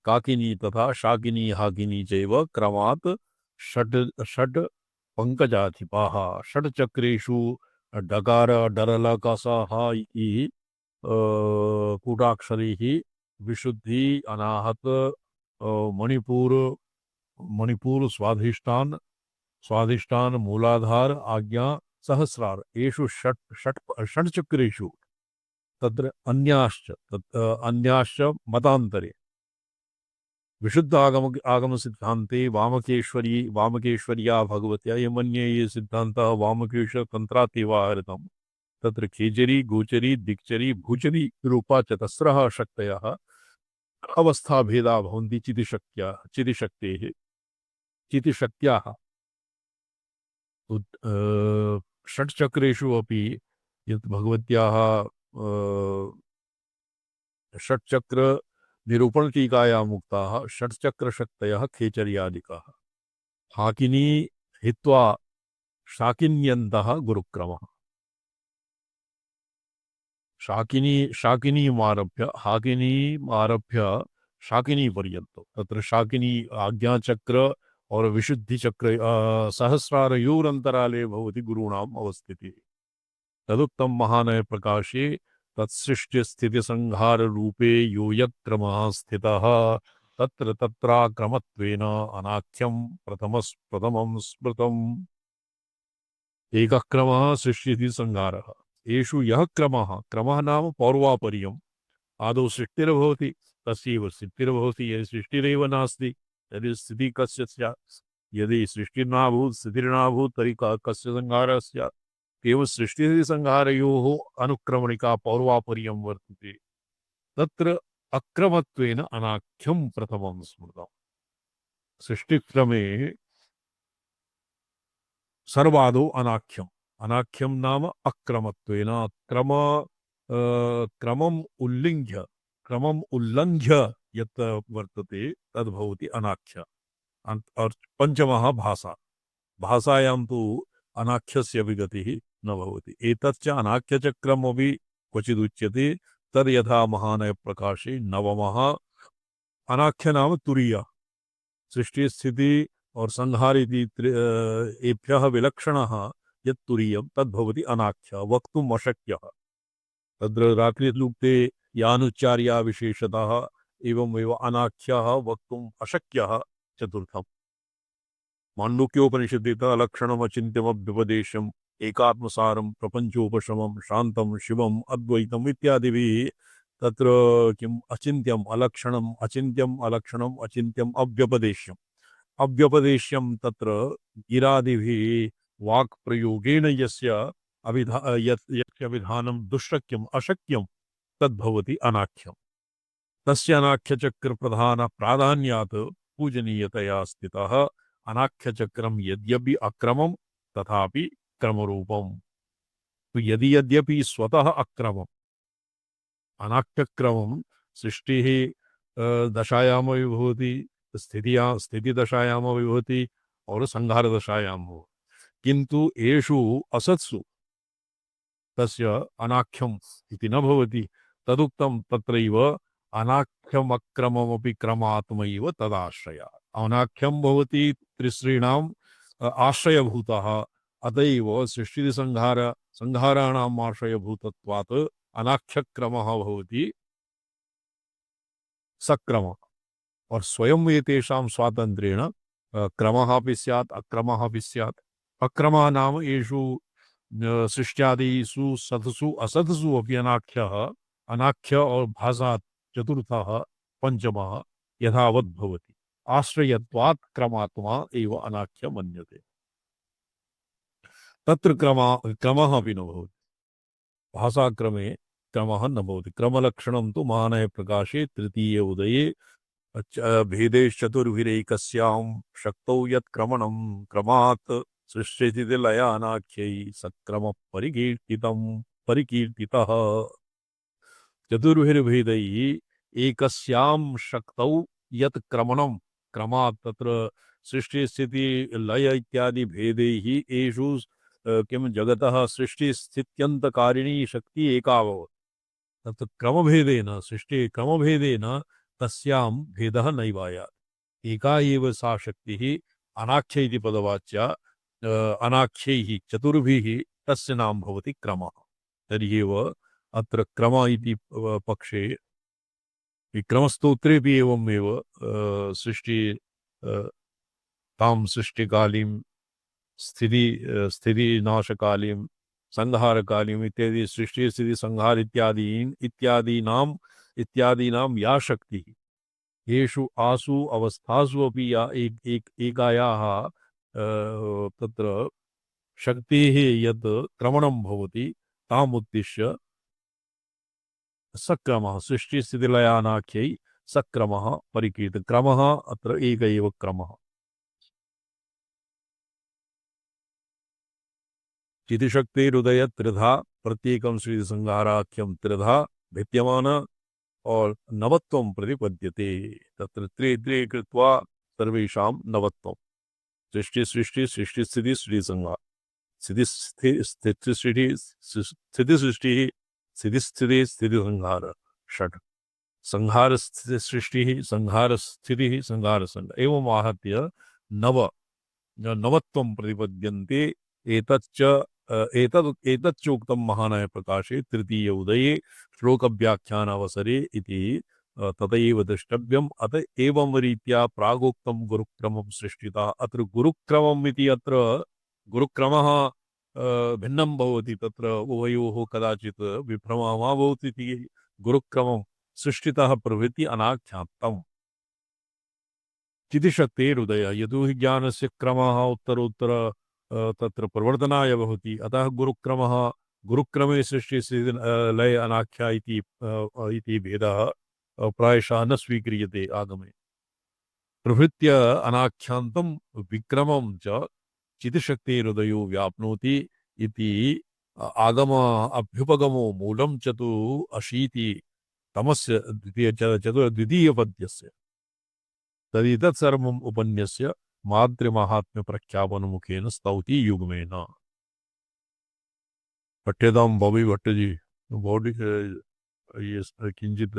काकिनी तथा शाकिनी हाकिनी चैव क्रमात् षट् षट् पंकजाधिपाः षट् चक्रेषु डकार डरलकसः इति कूटाक्षरैः विशुद्धि अनाहत मणिपुर स्वाधिष्ठान मूलाधार आज्ञा सहस्रार एषु षट् षट् षट्चक्रेषु तत्र अन्याश्च मतान्तरे विशुद्ध आगम सिद्धांते वामकेश्वर्या भगवत्या यमन्ये ये सिद्धान्तः वामकेश्वर तन्त्रातिवाहृतम् तत्र खेचरी गोचरी दिक्चरी भूचरी रूपा चतस्रः शक्तयः अवस्था भेदा भवन्ति चितिशक्त्याः षट्चक्रेषु अपि यत् भगवत्याः षट्चक्र निरूपण टीकायां मुक्ताः षट्चक्रशक्तयः खेचर्यादिकाः हाकिनी हित्वा शाकिन्यन्तः गुरुक्रमः शाकिनीमारभ्य शाकिनी पर्यन्तं तत्र शाकिनी आज्ञाचक्र और विशुद्धि चक्र सहस्रारयोरन्तराले भवति गुरूणाम् अवस्थितिः तदुक्तं महानय प्रकाशे तत्सृष्टि स्थिति संहार रूपे यो यक्रमः स्थितः तत्र तत्राक्रमत्वेन अनाख्यं प्रथमं स्मृतम् एकः क्रमः सृष्टिस्थिति संहारः एषु यः क्रमः नाम पौर्वापर्यम् आदौ सृष्टिर्भवति तस्यैव स्थितिर्भवति यदि सृष्टिरेव नास्ति तर्हि स्थितिः कस्य स्यात् यदि सृष्टिर्नाभूत् स्थितिर्नाभूत् तर्हि कस्य संहारः स्यात् केवल सृष्टि संहारयोः अनुक्रमणिका पौर्वापर्यं वर्तते तत्र अक्रमत्वेन अनाख्यं प्रथमं स्मृतम् सृष्टिक्रमे सर्वादौ अनाख्यं नाम अक्रमत्वेन क्रमम् उल्लङ्घ्य यत् वर्तते तद्भवति अनाख्य और पंचमः भाषायां तु अनाख्यस्य विगतिः न भवति एतच्च अनाख्यचक्रमपि क्वचिदुच्यते तद् यथा महानय प्रकाशे नवमः अनाख्य नाम तुरीय सृष्टि स्थिति और संहार इति एभ्यः विलक्षणः यत् तुरीयं तद्भवति अनाख्य वक्तुम् अशक्यः तत्र रात्रिलुप्ते यानुच्चार्या विशेषतः एवमेव अनाख्यः वक्तुम् अशक्यः चतुर्थम् माण्डुक्योपनिषदि अलक्षणम् अचिन्त्यमभ्युपदेशम् एकात्मसारं प्रपंचोपशमं शांतं शिवम् अद्वैतम् इत्यादिभिः तत्र किम् अचिन्त्यम् अलक्षणम् अचिन्त्यम् अव्यपदेश्यम् तत्र गिरादिभिः वाक् प्रयोगेन यस्य विधानं दुष्शक्यम् अशक्यं तद्भवति अनाख्यम् तस्य अनाख्यचक्र प्रधान प्राधान्यात् पूजनीयतया स्थितः अनाख्यचक्रम यद्यपि अक्रमम तथापि क्रमरूपम तो यद्यपि स्वतः अक्रमम अनाख्यक्रमम सृष्टिः दशायामपि भवति स्थितिदशायामपि भवति और संहारदशायां भवति किन्तु एषु असत्सु तस्य अनाख्यम् इति न भवति तदुक्तं तत्रैव अनाख्यमक्रममपि क्रमात्मैव तदाश्रयात् अनाख्यं भवति त्रिश्रीणाम् आश्रयभूतः अतएव संहाराणाम् आश्रयभूतत्वात् अनाख्यक्रमः भवति सक्रमः और स्वयं एतेषां स्वातन्त्र्येण क्रमः अपि स्यात् अक्रमः अपि स्यात् अक्रमः नाम येषु सृष्ट्यादिषु सत्सु असत्सु अपि अनाख्यः अनाख्य और भाषा चतुर्थः पंचमः यथावत् भवति आश्रयत्वात् क्रमात्मा एव अनाख्य मन्यते तत्र क्रमः अपि न भवति भाषाक्रमे क्रमः न भवति क्रमलक्षणं तु महानः प्रकाशे तृतीये उदये भेदेश्चतुर्भिरेकस्यां शक्तौ यत् क्रमणं क्रमात् सृष्टिस्थिति लय अनाख्यै सक्रमः परिकीर्तितः चतुर्भिर्भेदैः एकस्यां शक्तौ यत् क्रमणं क्रमात् तत्र सृष्टि स्थिति लय इत्यादि भेदैः एषु किं जगतः सृष्टि स्थित्यन्तकारिणी शक्ति एका भवति तत् क्रमभेदेन सृष्टि क्रमभेदेन तस्यां भेदः नैवायात् एका एव सा शक्तिः अनाख्य इति पदवाच्या अनाख्यैः चतुर्भिः तस्य नाम भवति क्रमः तर्हि एव अत्र क्रम इति पक्षे क्रमस्तोत्रेपि एवमेव सृष्टि तां सृष्टिकालीं स्थितिनाशकालीं संहारकालीं इत्यादि सृष्टि स्थिति संहार इत्यादीनां या शक्तिः येषु आसु अवस्थासु अपि या एकायाः तत्र शक्तिः यत् क्रमणं भवति तामुद्दिश्य सक्रमः सृष्टिस्थितिलयानाख्यै सक्रमः परिकीर्तितः क्रमः अत्र एक एव क्रमः चितिशक्तिरुदय त्रिधा प्रत्येकं श्री संहाराख्यं त्रिधा भिद्यमान और नवत्वं प्रतिपद्यते तत्र त्रे कृत्वा सर्वेषां नवत्वं सृष्टि स्थिति स्थिति संहार स्थिति स्थिति संहार षट् संहार सृष्टि संहार स्थिति संहार संहार एवं आहत्य नवत्वं प्रतिपद्यन्ते एतच्च एतच्चोक्तं महानय प्रकाशे तृतीय उदये श्लोकव्याख्यानावसरे इति तथैव द्रष्टव्यम् अत एवं रीत्या प्रागोक्तं गुरुक्रमं सृष्टिता अत्र गुरुक्रमम् इति अत्र गुरुक्रमः भिन्नं भवति तत्र उभयोः कदाचित् विभ्रमः मा भवति इति गुरुक्रमं सृष्टितः प्रभृति अनाख्यातम् चितिशक्तेरुदय यतो हि ज्ञानस्य क्रमः उत्तरोत्तर तत्र प्रवर्धनाय भवति अतः गुरुक्रमे सृष्टि लय अनाख्या इति भेदः प्रायशः न स्वीक्रियते आगमे प्रभृत्य अनाख्यान्तं विक्रमं च चितिशक्तिरुदयो व्याप्नोति इति आगम अभ्युपगमो मूलं च तु अशीति तमस्य द्वितीयपद्यस्य तदितत् सर्वम् उपन्यस्य मातृमाहात्म्य प्रख्यापनमुखेन स्तौति युग्मेन पठ्यतां बॉबी भट्ट जी बॉडी ये किंचित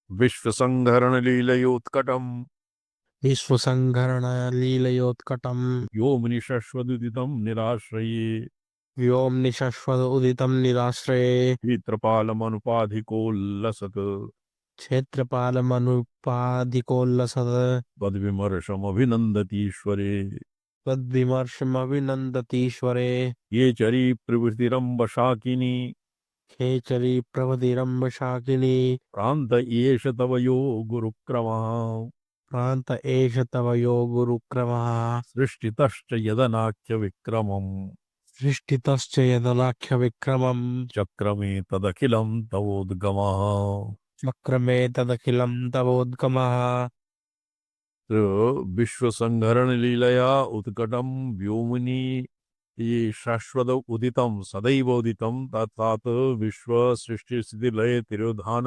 विश्वसंहरण लीलयोत्कटम् विश्वसंहरण लीलयोत्कटम् व्योमनिशश्वदुदितं निराश्रये व्योमनिशश्वत उदितं निराश्रये क्षेत्रपालमनुपाधिकोल्लसत् क्षेत्रपालमनुपाधिकोल्लसत् तद्विमर्शमभिनन्दतीश्वरे तद्विमर्शमभिनन्दतीश्वरे ये चरी प्रभृतिरम्बशाकिनी खेचरी प्रभृतिरम्बशाकिनी प्रान्त एष तव यो गुरुक्रमः प्रान्त एष तव यो गुरुक्रमः सृष्टितश्च यदनाख्यविक्रमम् सृष्टितश्च यदनाख्यविक्रमम् चक्रमे तदखिलं तवोद्गमः चक्रमे तदखिलं तवोद्गमः विश्वसंहरण लीलया उत्कटं व्योमिनी ये शाश्वत उदितं सदैव उदितं तत्तात् विश्व सृष्टि स्थिति लय तिरोधान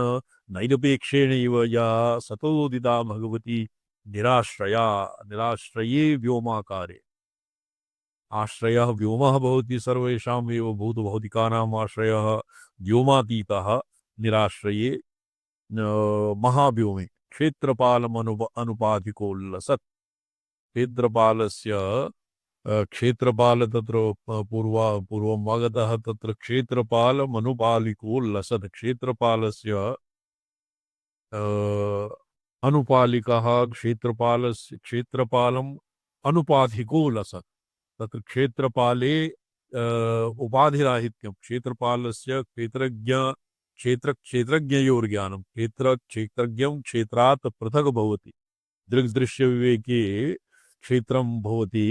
नैरपेक्षेणैव या सतोदिता भगवती निराश्रये व्योमाकारे आश्रयः व्योमः भवति सर्वेषाम् एव भूतभौतिकानाम् आश्रयः व्योमातीतः निराश्रये महाव्योमे अनुपाधिकोल्लसत् क्षेत्रपालस्य क्षेत्रपाल तत्र पूर्वम् आगतः तत्र क्षेत्रपालमनुपालिकोल्लसत् क्षेत्रपालस्य अनुपालिकः क्षेत्रपालम् अनुपाधिकोल्लसत् तत्र क्षेत्रपाले उपाधिराहित्यं क्षेत्रपालस्य क्षेत्रज्ञयोर्ज्ञानं क्षेत्रज्ञं क्षेत्रात् पृथक् भवति। दृग्दृश्यविवेके क्षेत्रं भवति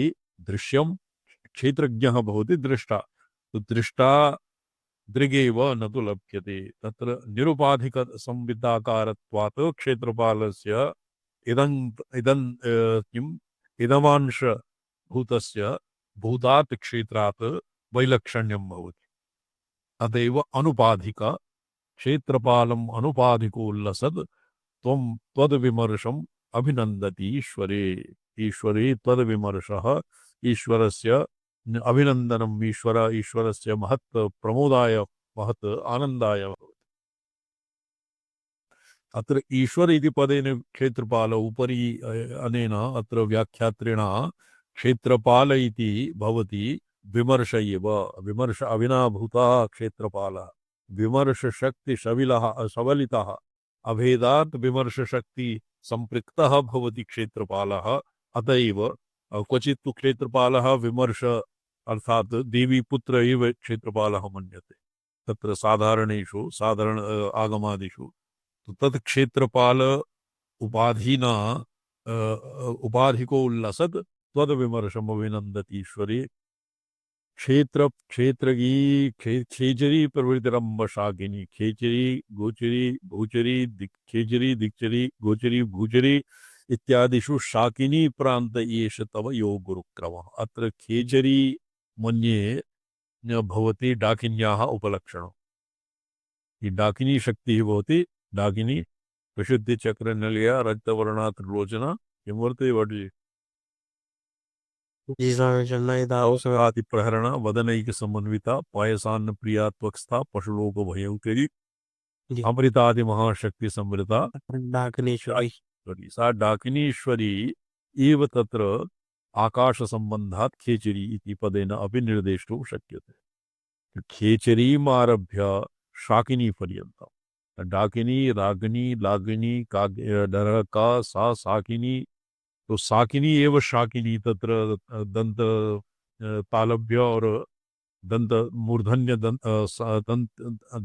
दृश्यं, क्षेत्रज्ञः भवति दृष्टा। तो दृष्टा दृगेव न तु लभ्यते। तत्र निरुपाधिक संविदाकारत्वात् क्षेत्रपालस्य इदं इदं किम् इदमांश भूतस्य भूतात् क्षेत्रात् वैलक्षण्यं भवति। अतएव अनुपाधिक क्षेत्रपालम् अनुपाधिको लसद् त्वं त्वद्विमर्शम् अभिनन्दति ईश्वरे। ईश्वरे त्वद्विमर्शः ईश्वरस्य अभिनन्दनम् ईश्वरस्य महत् प्रमोदाय महत् आनन्दाय भवति। अत्र ईश्वर इति पदेन क्षेत्रपाल उपरि अनेन अत्र व्याख्यात्रेण क्षेत्रपाल इति भवति विमर्श एव। विमर्श अविनाभूतः क्षेत्रपालः, विमर्श शक्ति सबलितः अभेदात् विमर्श शक्ति संपृक्तः भवति क्षेत्रपालः। अतएव क्वचित् तु क्षेत्रपालः विमर्श अर्थात देवी पुत्र एव क्षेत्रपालः मन्यते तत्र साधारणेषु साधारण आगमादिषु। तत् क्षेत्रपाल उपाधिना उपाधिको उल्लसत् त्वद्विमर्शम् अभिनन्दति ईश्वरे। क्षेत्रगी खेचरी प्रवृत्तिरम्ब शाकिनी खेचरी गोचरी भूचरी खेचरी दिक्चरी गोचरी भूचरी इत्यादिषु शाकिनी प्रांत एष तव यो गुरुक्रमः। अत्र खेचरी मन्ये भवति डाकिन्याः उपलक्षणम्। ये डाकिनी शक्तिः भवति डाकिनी विशुद्धि चक्र नलिया रक्तवर्णा त्रिलोचना किं वर्तते वडि जी स्वामी चलना था उसमें आदि प्रहरण वदनैक समन्विता पायसान्न प्रिया त्वक्स्था पशुलोक भयंकरी जी अमृतादि महाशक्ति समृता डाकनेश्वरी सा डाकिनीश्वरी एव तत्र आकाश संबंधात् खेचरी इति पदेन अपि निर्देष्टुं शक्यते। खेचरीमारभ्य शाकिनी पर्यन्तम् डाकिनी रागिनी लागिनी डरका सा साकिनी। तो साकिनी एव शाकिनी तत्र दंत तालभ्य और दंत मूर्धन्य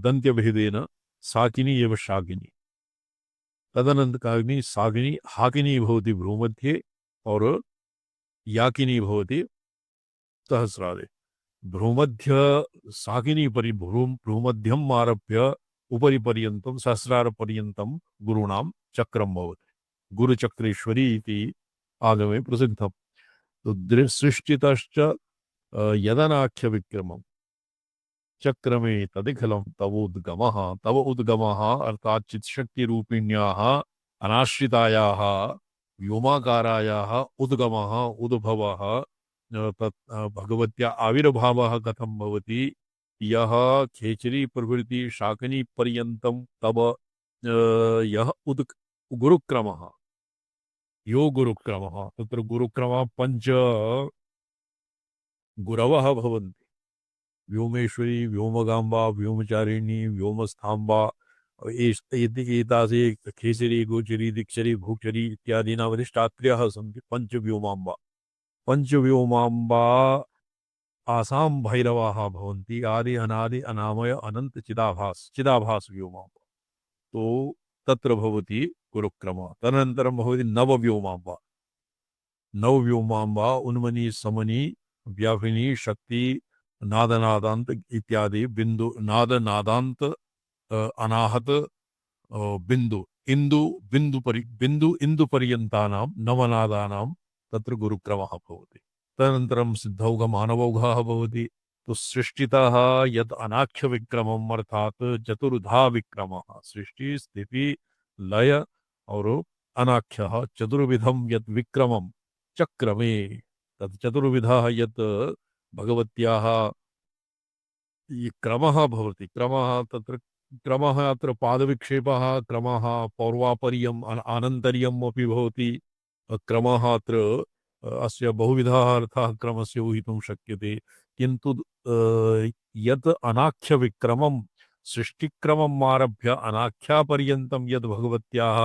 दंत्य भेदेन साकिनी एव शाकिनी। तदनन्तकालिनी साकिनी हाकिनी भवति भ्रूमध्ये और याकिनी भवति सहस्रारे। भ्रूमध्य साकिनी भ्रूमध्यम आरभ्य उपरि पर्यन्तं सहस्रार पर्यन्तं गुरूणां चक्रं भवति। गुरुचक्रेश्वरी इति आगमे प्रसिद्धम्। तो सृष्टितश्च यदनाख्य विक्रमम् चक्रमे तदिखलं तवोद्गमः। तव उद्गमः अर्थात् चित्शक्ति रूपिण्याः अनाश्रितायाः व्योमाकारायाः उद्गमः उद्भवः तत् भगवत्या आविर्भावः कथं भवति। यः खेचरी प्रभृति शाकिनी पर्यन्तं तव यः गुरुक्रमः यो गुरुक्रमः। तत्र गुरुक्रमः पञ्च गुरवः भवन्ति। व्योमेश्वरी व्योमगाम्बा व्योमचारिणी व्योमस्थाम्बा एतासि खेचरी गोचरी दीक्षरी भूक्षरी इत्यादीनाम् अधिष्ठात्र्यः सन्ति। पञ्चव्योमाम्बा पञ्चव्योमाम्बा आसां भैरवाः भवन्ति। आदि अनादि अनामय अनंत चिदाभास व्योमाम्बा। तो तत्र भवति गुरुक्रमः। तदनन्तरं भवति नवव्योमाम्बा। नवव्योमाम्बा उन्मनी समनी व्यापिनी शक्ति नादनादांत इत्यादि बिंदु नाद नादांत अनाहत बिंदु इंदु पर्यन्तानां नवनादानां तत्र गुरुक्रमः भवति। तदनन्तरं सिद्धौघ मानवौघः भवति। तो सृष्टितः यत् अनाख्य विक्रमम् अर्थात् चतुर्धा विक्रमः सृष्टि स्थिति लय और अनाख्यः चतुर्विधं यत् विक्रमं चक्रमे तत् चतुर्विधः यत् भगवत्याः ये क्रमः भवति। क्रमः तत्र क्रमः अत्र पादविक्षेपः क्रमः पौर्वापर्यम् आनन्तर्यम् अपि भवति। क्रमः अत्र अस्य बहुविधाः अर्थाः क्रमस्य ऊहितुं शक्यते। किन्तु यत् अनाख्य विक्रमं सृष्टिक्रमम् आरभ्य अनाख्यापर्यन्तं यद् भगवत्याः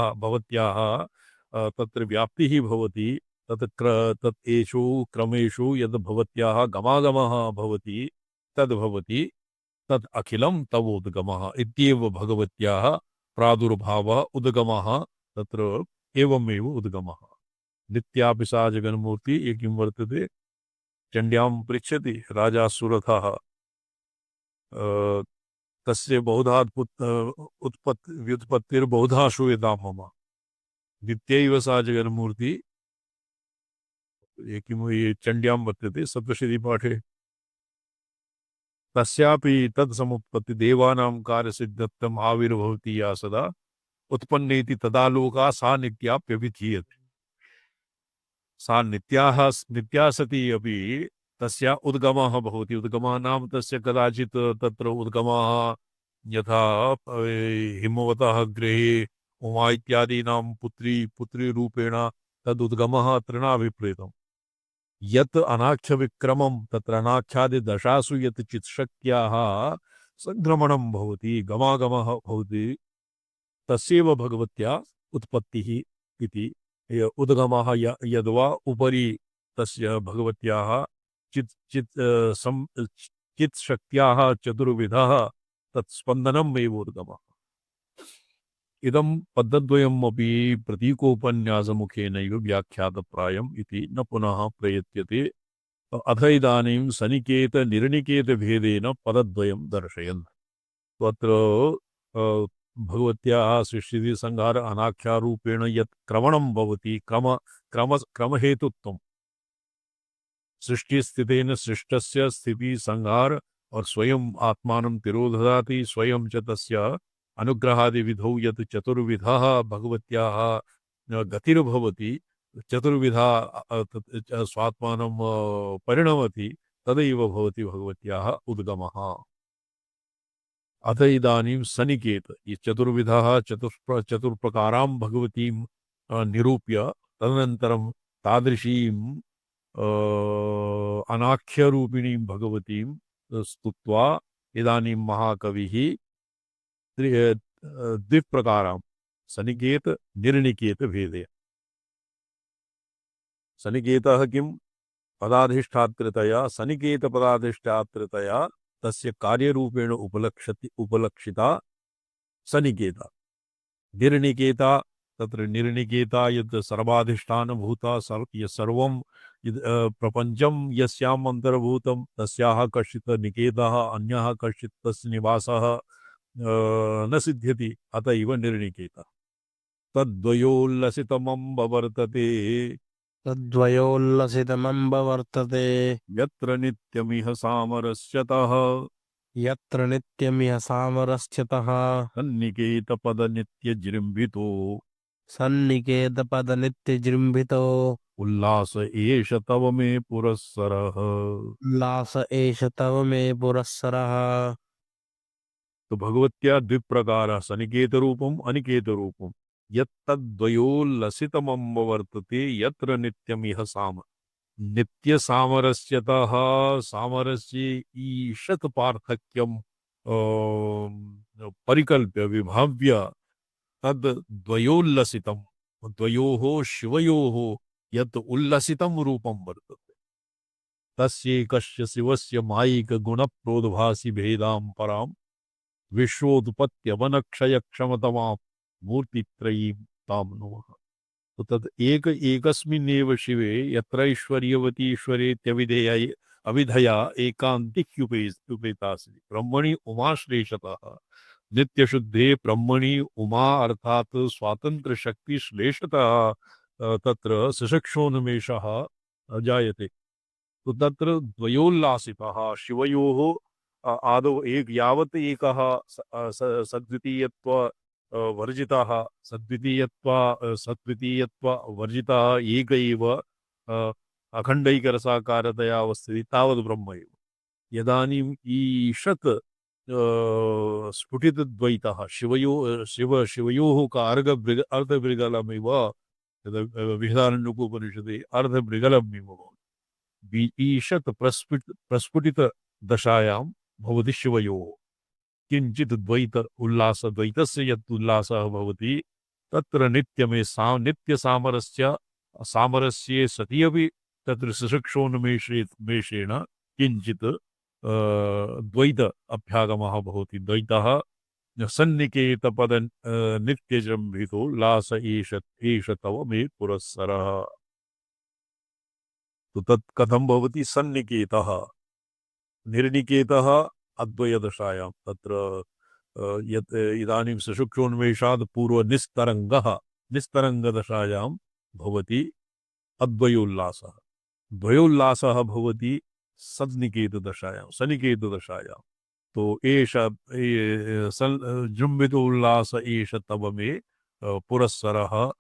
तत्र व्याप्तिः भवति तत् एषु क्रमेषु यद् भवत्याः गमागमः भवति तद् भवति तत् अखिलं तवोद्गमः इत्येव भगवत्याः प्रादुर्भावः उद्गमः तत्र एवमेव उद्गमः। नित्यापिसा जगन्मूर्ति ये किं वर्तते चण्ड्यां पृच्छति राजा सुरथः तस्य बहुधा व्युत्पत्तिर्बहुधा श्रूयतां मम नित्यैव सा जगन्मूर्ति ये किं ये चण्ड्यां वर्तते सप्तशतीपाठे तस्यापि तत्समुत्पत्ति देवानां कार्यसिद्धत्वम् आविर्भवति या सदा उत्पन्नेति तदा लोका सा नित्याप्यभिधीयते। सा नित्या सती अपि तस्या उद्गमः भवति। उद्गमः नाम तस्य कदाचित् तत्र उद्गमः यथा हिमवतः गृहे उमा इत्यादीनां पुत्री रूपेण तदुद्गमः अत्र नाभिप्रेतम्। यत् अनाख्यविक्रमं तत्र अनाख्यादिदशासु यत् चित्शक्त्याः सङ्क्रमणं भवति गमागमः भवति तस्यैव भगवत्या उत्पत्तिः इति। उद्गमः यद्वा उपरि तस्य भगवत्याः चित् शक्त्याः चतुर्विधः तत्स्पन्दनम् एव उद्गमः। इदं पद्यद्वयम् अपि प्रतीकोपन्यासमुखेनैव व्याख्यातप्रायम् इति न पुनः प्रयत्यते। अथ इदानीं सनिकेत निर्निकेत भेदेन पदद्वयं दर्शयन् तत्र भगवत्याः सृष्टि संहार अनाख्यारूपेण यत् क्रमणं भवति क्रमहेतुत्वं सृष्टि स्थितेन सृष्टस्य स्थिति संहार और स्वयं आत्मानं तिरोधदाति स्वयं च तस्य अनुग्रहादि विधौ यत् चतुर्विधः भगवत्याः गतिर्भवति चतुर्विधा स्वात्मानं परिणमति तदैव भवति भगवत्याः उद्गमः। अथ इदानीं सनिकेत ये चतुर्विधः चतुर्प्रकारां भगवतीं निरूप्य तदनन्तरं तादृशीं अनाख्यरूपिणीं भगवतीं स्तुत्वा इदानीं महाकविः द्विप्रकारां सनिकेत निर्निकेत भेदे। सनिकेतः किं पदाधिष्ठातृतया सनिकेत पदाधिष्ठातृतया तस्य कार्यरूपेण उपलक्षिता सनिकेता। निर्निकेता तत्र निर्निकेता यद् सर्वाधिष्ठानभूता सर्वं प्रपञ्चं यस्याम् अन्तर्भूतं तस्याः कश्चित् निकेतः अन्यः कश्चित् तस्य निवासः न सिद्ध्यति अत इव निर्निकेता। तद्वयोल्लसितमम्ब वर्तते तद्वयोल्लसितमम्ब वर्तते यत्र नित्यमिह सामरस्यतः यत्र नित्यमिह सामरस्यतः सन्निकेतपदनित्यजृम्भितो सन्निकेतपदनित्यजृम्भितो उल्लास एष तव मे पुरस्सरः। उल्लास एष तव मे पुरस्सरः। तो भगवत्या द्विप्रकारः सनिकेत रूपम् अनिकेत रूपम्। यत्तद्वयोल्लसितमम्ब वर्तते यत्र नित्यमिह साम नित्य सामरस्यतः सामरस्ये ईषत् पार्थक्यं परिकल्प्य विभाव्य तद् द्वयोल्लसितं द्वयोः शिवयोः यत् उल्लसितं रूपं वर्तते तस्यैकस्य शिवस्य मायिक गुणप्रोद्भासि भेदां परां विश्वोत्पत्त्यवनक्षय क्षमतमां मूर्तित्रयीं तां नमः। तो तद् एकस्मिन्नेव शिवे यत्र ऐश्वर्यवती ईश्वरेत्यविधेया अविधया एकान्तिक्युपेतासि ब्रह्मणि उमाश्लेषतः नित्यशुद्धे ब्रह्मणि उमा अर्थात स्वातंत्र शक्ति श्लेषतः तत्र सशक्षोन्मेषः जायते। तो तत्र द्वयोल्लासितः शिवयोः आदौ यावत् एकः सद्वितीयत्व वर्जितः सद्वितीयत्व वर्जितः एक एव अखण्डैकरसाकारतया अवस्थितिः तावद् ब्रह्म एव। यदानीम् ईषत् स्फुटितद्वैतः शिवयोः का अर्धमृगलमिव बृहदारण्यकोपनिषदि अर्धमृगलमिव भवति ईषत् प्रस्फुटित दशायां भवति शिवयोः। किंचित द्वैत उल्लास द्वैतस्य यत् उल्लासः भवति तत्र नित्य सामरस्य सामरस्ये सति अपि तत्र सशिक्षोन्मेषेण किञ्चित् द्वैत अभ्यागमः भवति। द्वैतः सन्निकेतपद नित्यजम्भितोल्लास एष तव मे पुरःसरः। तो तत् कथं भवति? सन्निकेतः निर्निकेतः अद्वयदशायां तत्र यत् इदानीं सशुक्षोन्मेषात् पूर्व निस्तरङ्गदशायां भवति अद्वयोल्लासः। द्वयोल्लासः भवति सनिकेतदशायां। तो एष जृम्भितो उल्लास एष तव मे पुरःसरः।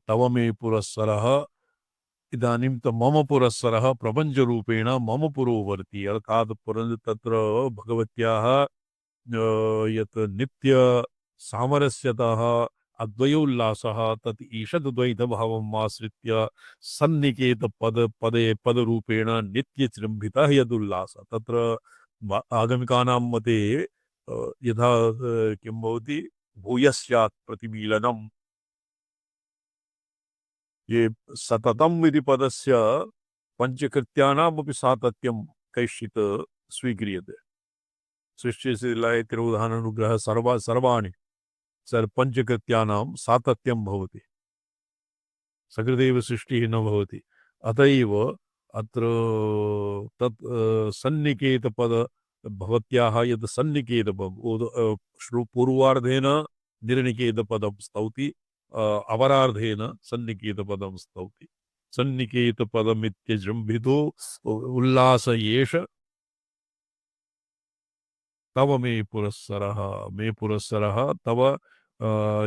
तव मे पुरःसरः इदानीं तो मम पुरःसरः प्रपञ्चरूपेण मम पुरोवर्ती, अर्थात् तत्र भगवत्याः यत् नित्य सामरस्यतः अद्वयोल्लासः तत् ईषद्द्वैतभावम् आश्रित्य सन्निकेत पदरूपेण नित्यजृम्भितः यदुल्लासः तत्र आगमिकानां मते यथा किं भवति भूयस्यात् प्रतिमीलनम्। ये सततम् इति पदस्य पञ्चकृत्यानामपि सातत्यं कैश्चित् स्वीक्रियते। सृष्टिस्थितिलय तिरोधानानुग्रह सर्वाणि पञ्चकृत्यानां सातत्यं भवति, सकृदेव सृष्टिः न भवति। अत एव अत्र तत् सन्निकेतपद भवत्याः यत् सन्निकेतपदं पूर्वार्धेन निर्निकेतपदं स्तौति, अवरार्धेन सन्निकेतपदं स्तौति। सन्निकेतपदमित्यजृम्भितो उल्लास एष तव मे पुरःसरः तव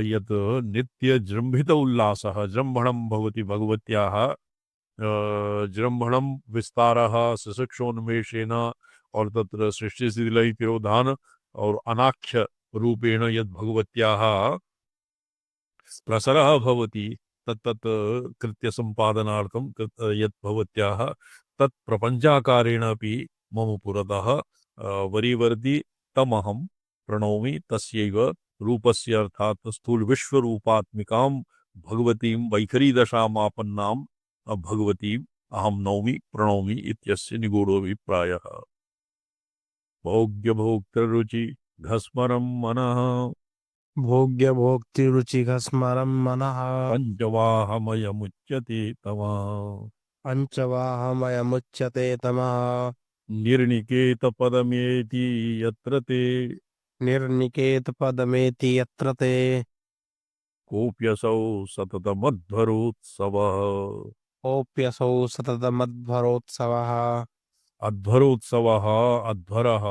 यत् नित्यजृम्भित उल्लासः जृम्भणं भवति भगवत्याः जृम्भणं विस्तारः सशिक्षोन्मेषेण और तत्र सृष्टिस्थितिलय तिरोधान और अनाख्य रूपेण यद् भगवत्याः प्रसरः भवति तत्तत् कृत्य सम्पादनार्थं यत् भगवत्याः तत् प्रपञ्चाकारेण अपि मम पुरतः वरीवर्ति तमहं प्रणौमि तस्यैव रूपस्य अर्थात् स्थूल विश्वरूपात्मिकां भगवतीं वैखरीदशामापन्नां भगवतीम् अहं नौमि प्रणौमि इत्यस्य निगूढोऽभिप्रायः। भोग्यभोक्तृरुचि घस्मरं मनः भोग्य भोक्तिरुचिकस्मरं मनः पञ्चवाहमयमुच्यते तव पञ्चवाहमयमुच्यते तमः निर्निकेतपदमेति यत्र ते निर्निकेतपदमेति यत्र ते कोऽप्यसौ सततमध्वरोत्सवः। कोऽप्यसौ सततमध्वरोत्सवः। अध्वरोत्सवः अध्वरः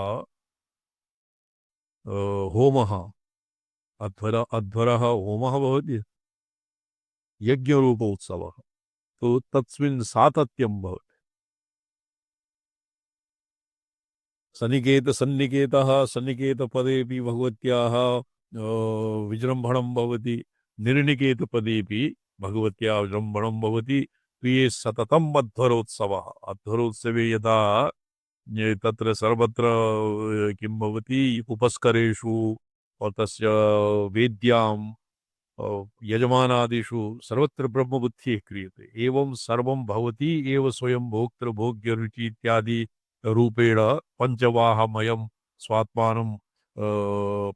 होमः अध्वरः होमः भवति यज्ञरूपोत्सवः। तो तस्मिन् सातत्यं भवति। सन्निकेतः सन्निकेतपदेपि भगवत्याः विजृम्भणं भवति, निर्निकेतपदेपि भगवत्याः विजृम्भणं भवति। प्रिये सततम् अध्वरोत्सवः। अध्वरोत्सवे यदा तत्र सर्वत्र किं भवति उपस्करेषु और तस्य वेद्यां यजमानादिषु सर्वत्र ब्रह्मबुद्धिः क्रियते। एवं सर्वं भवति एव स्वयं भोक्तृभोग्यरुचि इत्यादि रूपेण पञ्चवाहमयं स्वात्मानं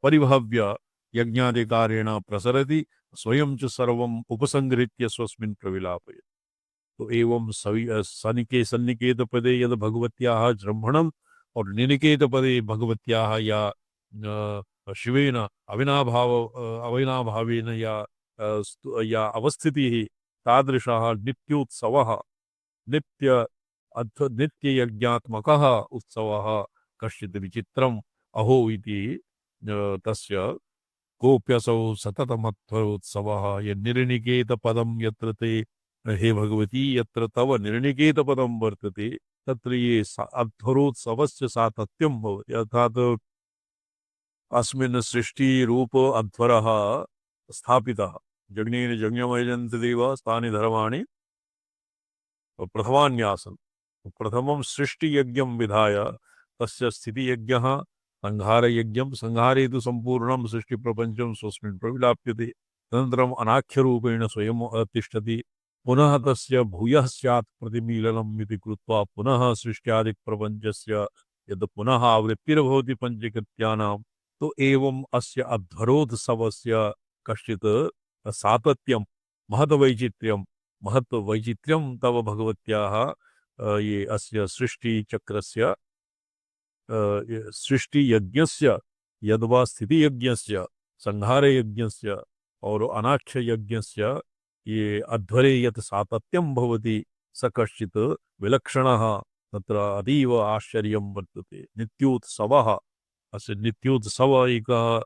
परिभाव्य यज्ञादिकारेण प्रसरति, स्वयं च सर्वम् उपसंहृत्य स्वस्मिन् प्रविलापयति। तो एवं सन्निकेतपदे यद् भगवत्याः जृम्भणम् और निनिकेतपदे भगवत्याः या शिवेन अविनाभावेन या अवस्थितिः तादृशः नित्योत्सवः नित्ययज्ञात्मकः उत्सवः कश्चित् विचित्रम् अहो इति तस्य कोऽप्यसौ सततमध्वरोत्सवः यन्निर्निकेतपदं यत्र ते हे भगवती यत्र तव निर्निकेतपदं वर्तते तत्र ये अध्वरोत्सवस्य सातत्यं भवति। अर्थात् अस्मिन् सृष्टिरूप अध्वरः स्थापितः जग्नेन जज्ञमयजन्ति देवाः तानि धर्माणि प्रथमान्यासन्। प्रथमं सृष्टियज्ञं विधाय तस्य स्थितियज्ञः संहारयज्ञं, संहारे तु सम्पूर्णं सृष्टिप्रपञ्चं स्वस्मिन् प्रविलाप्यते। तदनन्तरम् अनाख्यरूपेण स्वयं तिष्ठति। पुनः तस्य भूयः स्यात् प्रतिमीलनम् इति कृत्वा पुनः सृष्ट्यादिक प्रपञ्चस्य यद् पुनः आवृत्तिर्भवति पञ्चकृत्यानां तो एवम् अस्य अध्वरोत्सवस्य कश्चित् सातत्यं महत्वैचित्र्यं तव भगवत्याः ये अस्य सृष्टिचक्रस्य सृष्टियज्ञस्य यद्वा स्थितियज्ञस्य संहारयज्ञस्य और अनाक्षयज्ञस्य ये अध्वरे यत् सातत्यं भवति स कश्चित् विलक्षणः तत्र अतीव आश्चर्यं वर्तते नित्योत्सवः अस्य नित्योत्सव एकः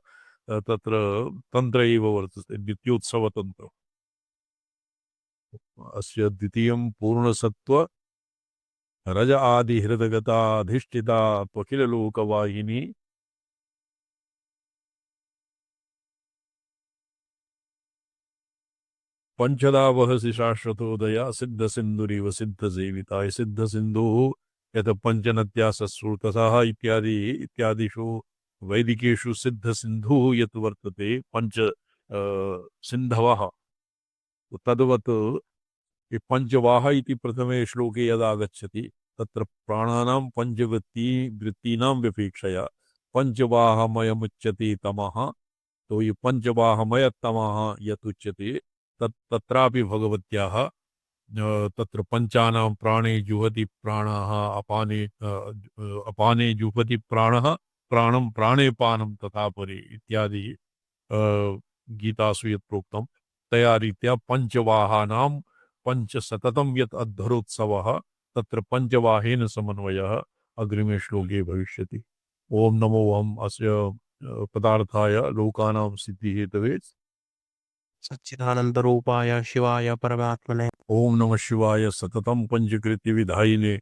तत्र तन्त्र एव वर्तते नित्योत्सवतन्त्र अस्य द्वितीयं पूर्णसत्त्व रज आदि हृदगताधिष्ठिता त्वखिललोकवाहिनी पंचदा वहसि शाश्वतोदया सिद्ध सिंधुरिव सिद्ध सेविता सिद्ध सिंधु यत पंचनद्या सस्रुतसः इत्यादिषु वैदिकेषु सिद्ध सिंधु यत् वर्तते पंच सिंधवः तद्वत् पंचवाह इति प्रथमे श्लोके यदा गच्छति तत्र प्राणानां वृत्तीनां व्यपेक्षया पंचवाहमयमुच्यते तमः तो ये पंचवाहमय तमः यत् उच्यते तत्रापि भगवत्याः तत्र पंचानां प्राणे जुहति प्राणः अपाने जुहति प्राणः प्राणं प्राणे पानं तथा परे इत्यादि गीतासु यत् प्रोक्तं तया रीत्या पंचवाहानां पंचसततं यत् अध्वरोत्सवः तत्र पंचवाहेन समन्वयः अग्रिमे श्लोके भविष्यति। ओम नमो हम अस्य पदार्थाय लोकानां सिद्धिहेतवे सच्चिदानंद रूपाय शिवाय परमात्मने ओम नमः शिवाय सततं पंचकृत्य विधायिने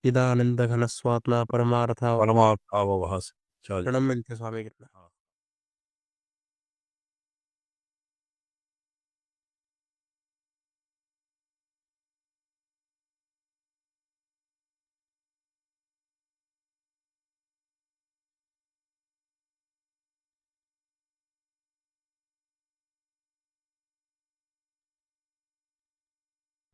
चिदानंद घन स्वात्मा परमार्थ परमार्थावभास। चल प्रणम्य स्वामी कृष्ण।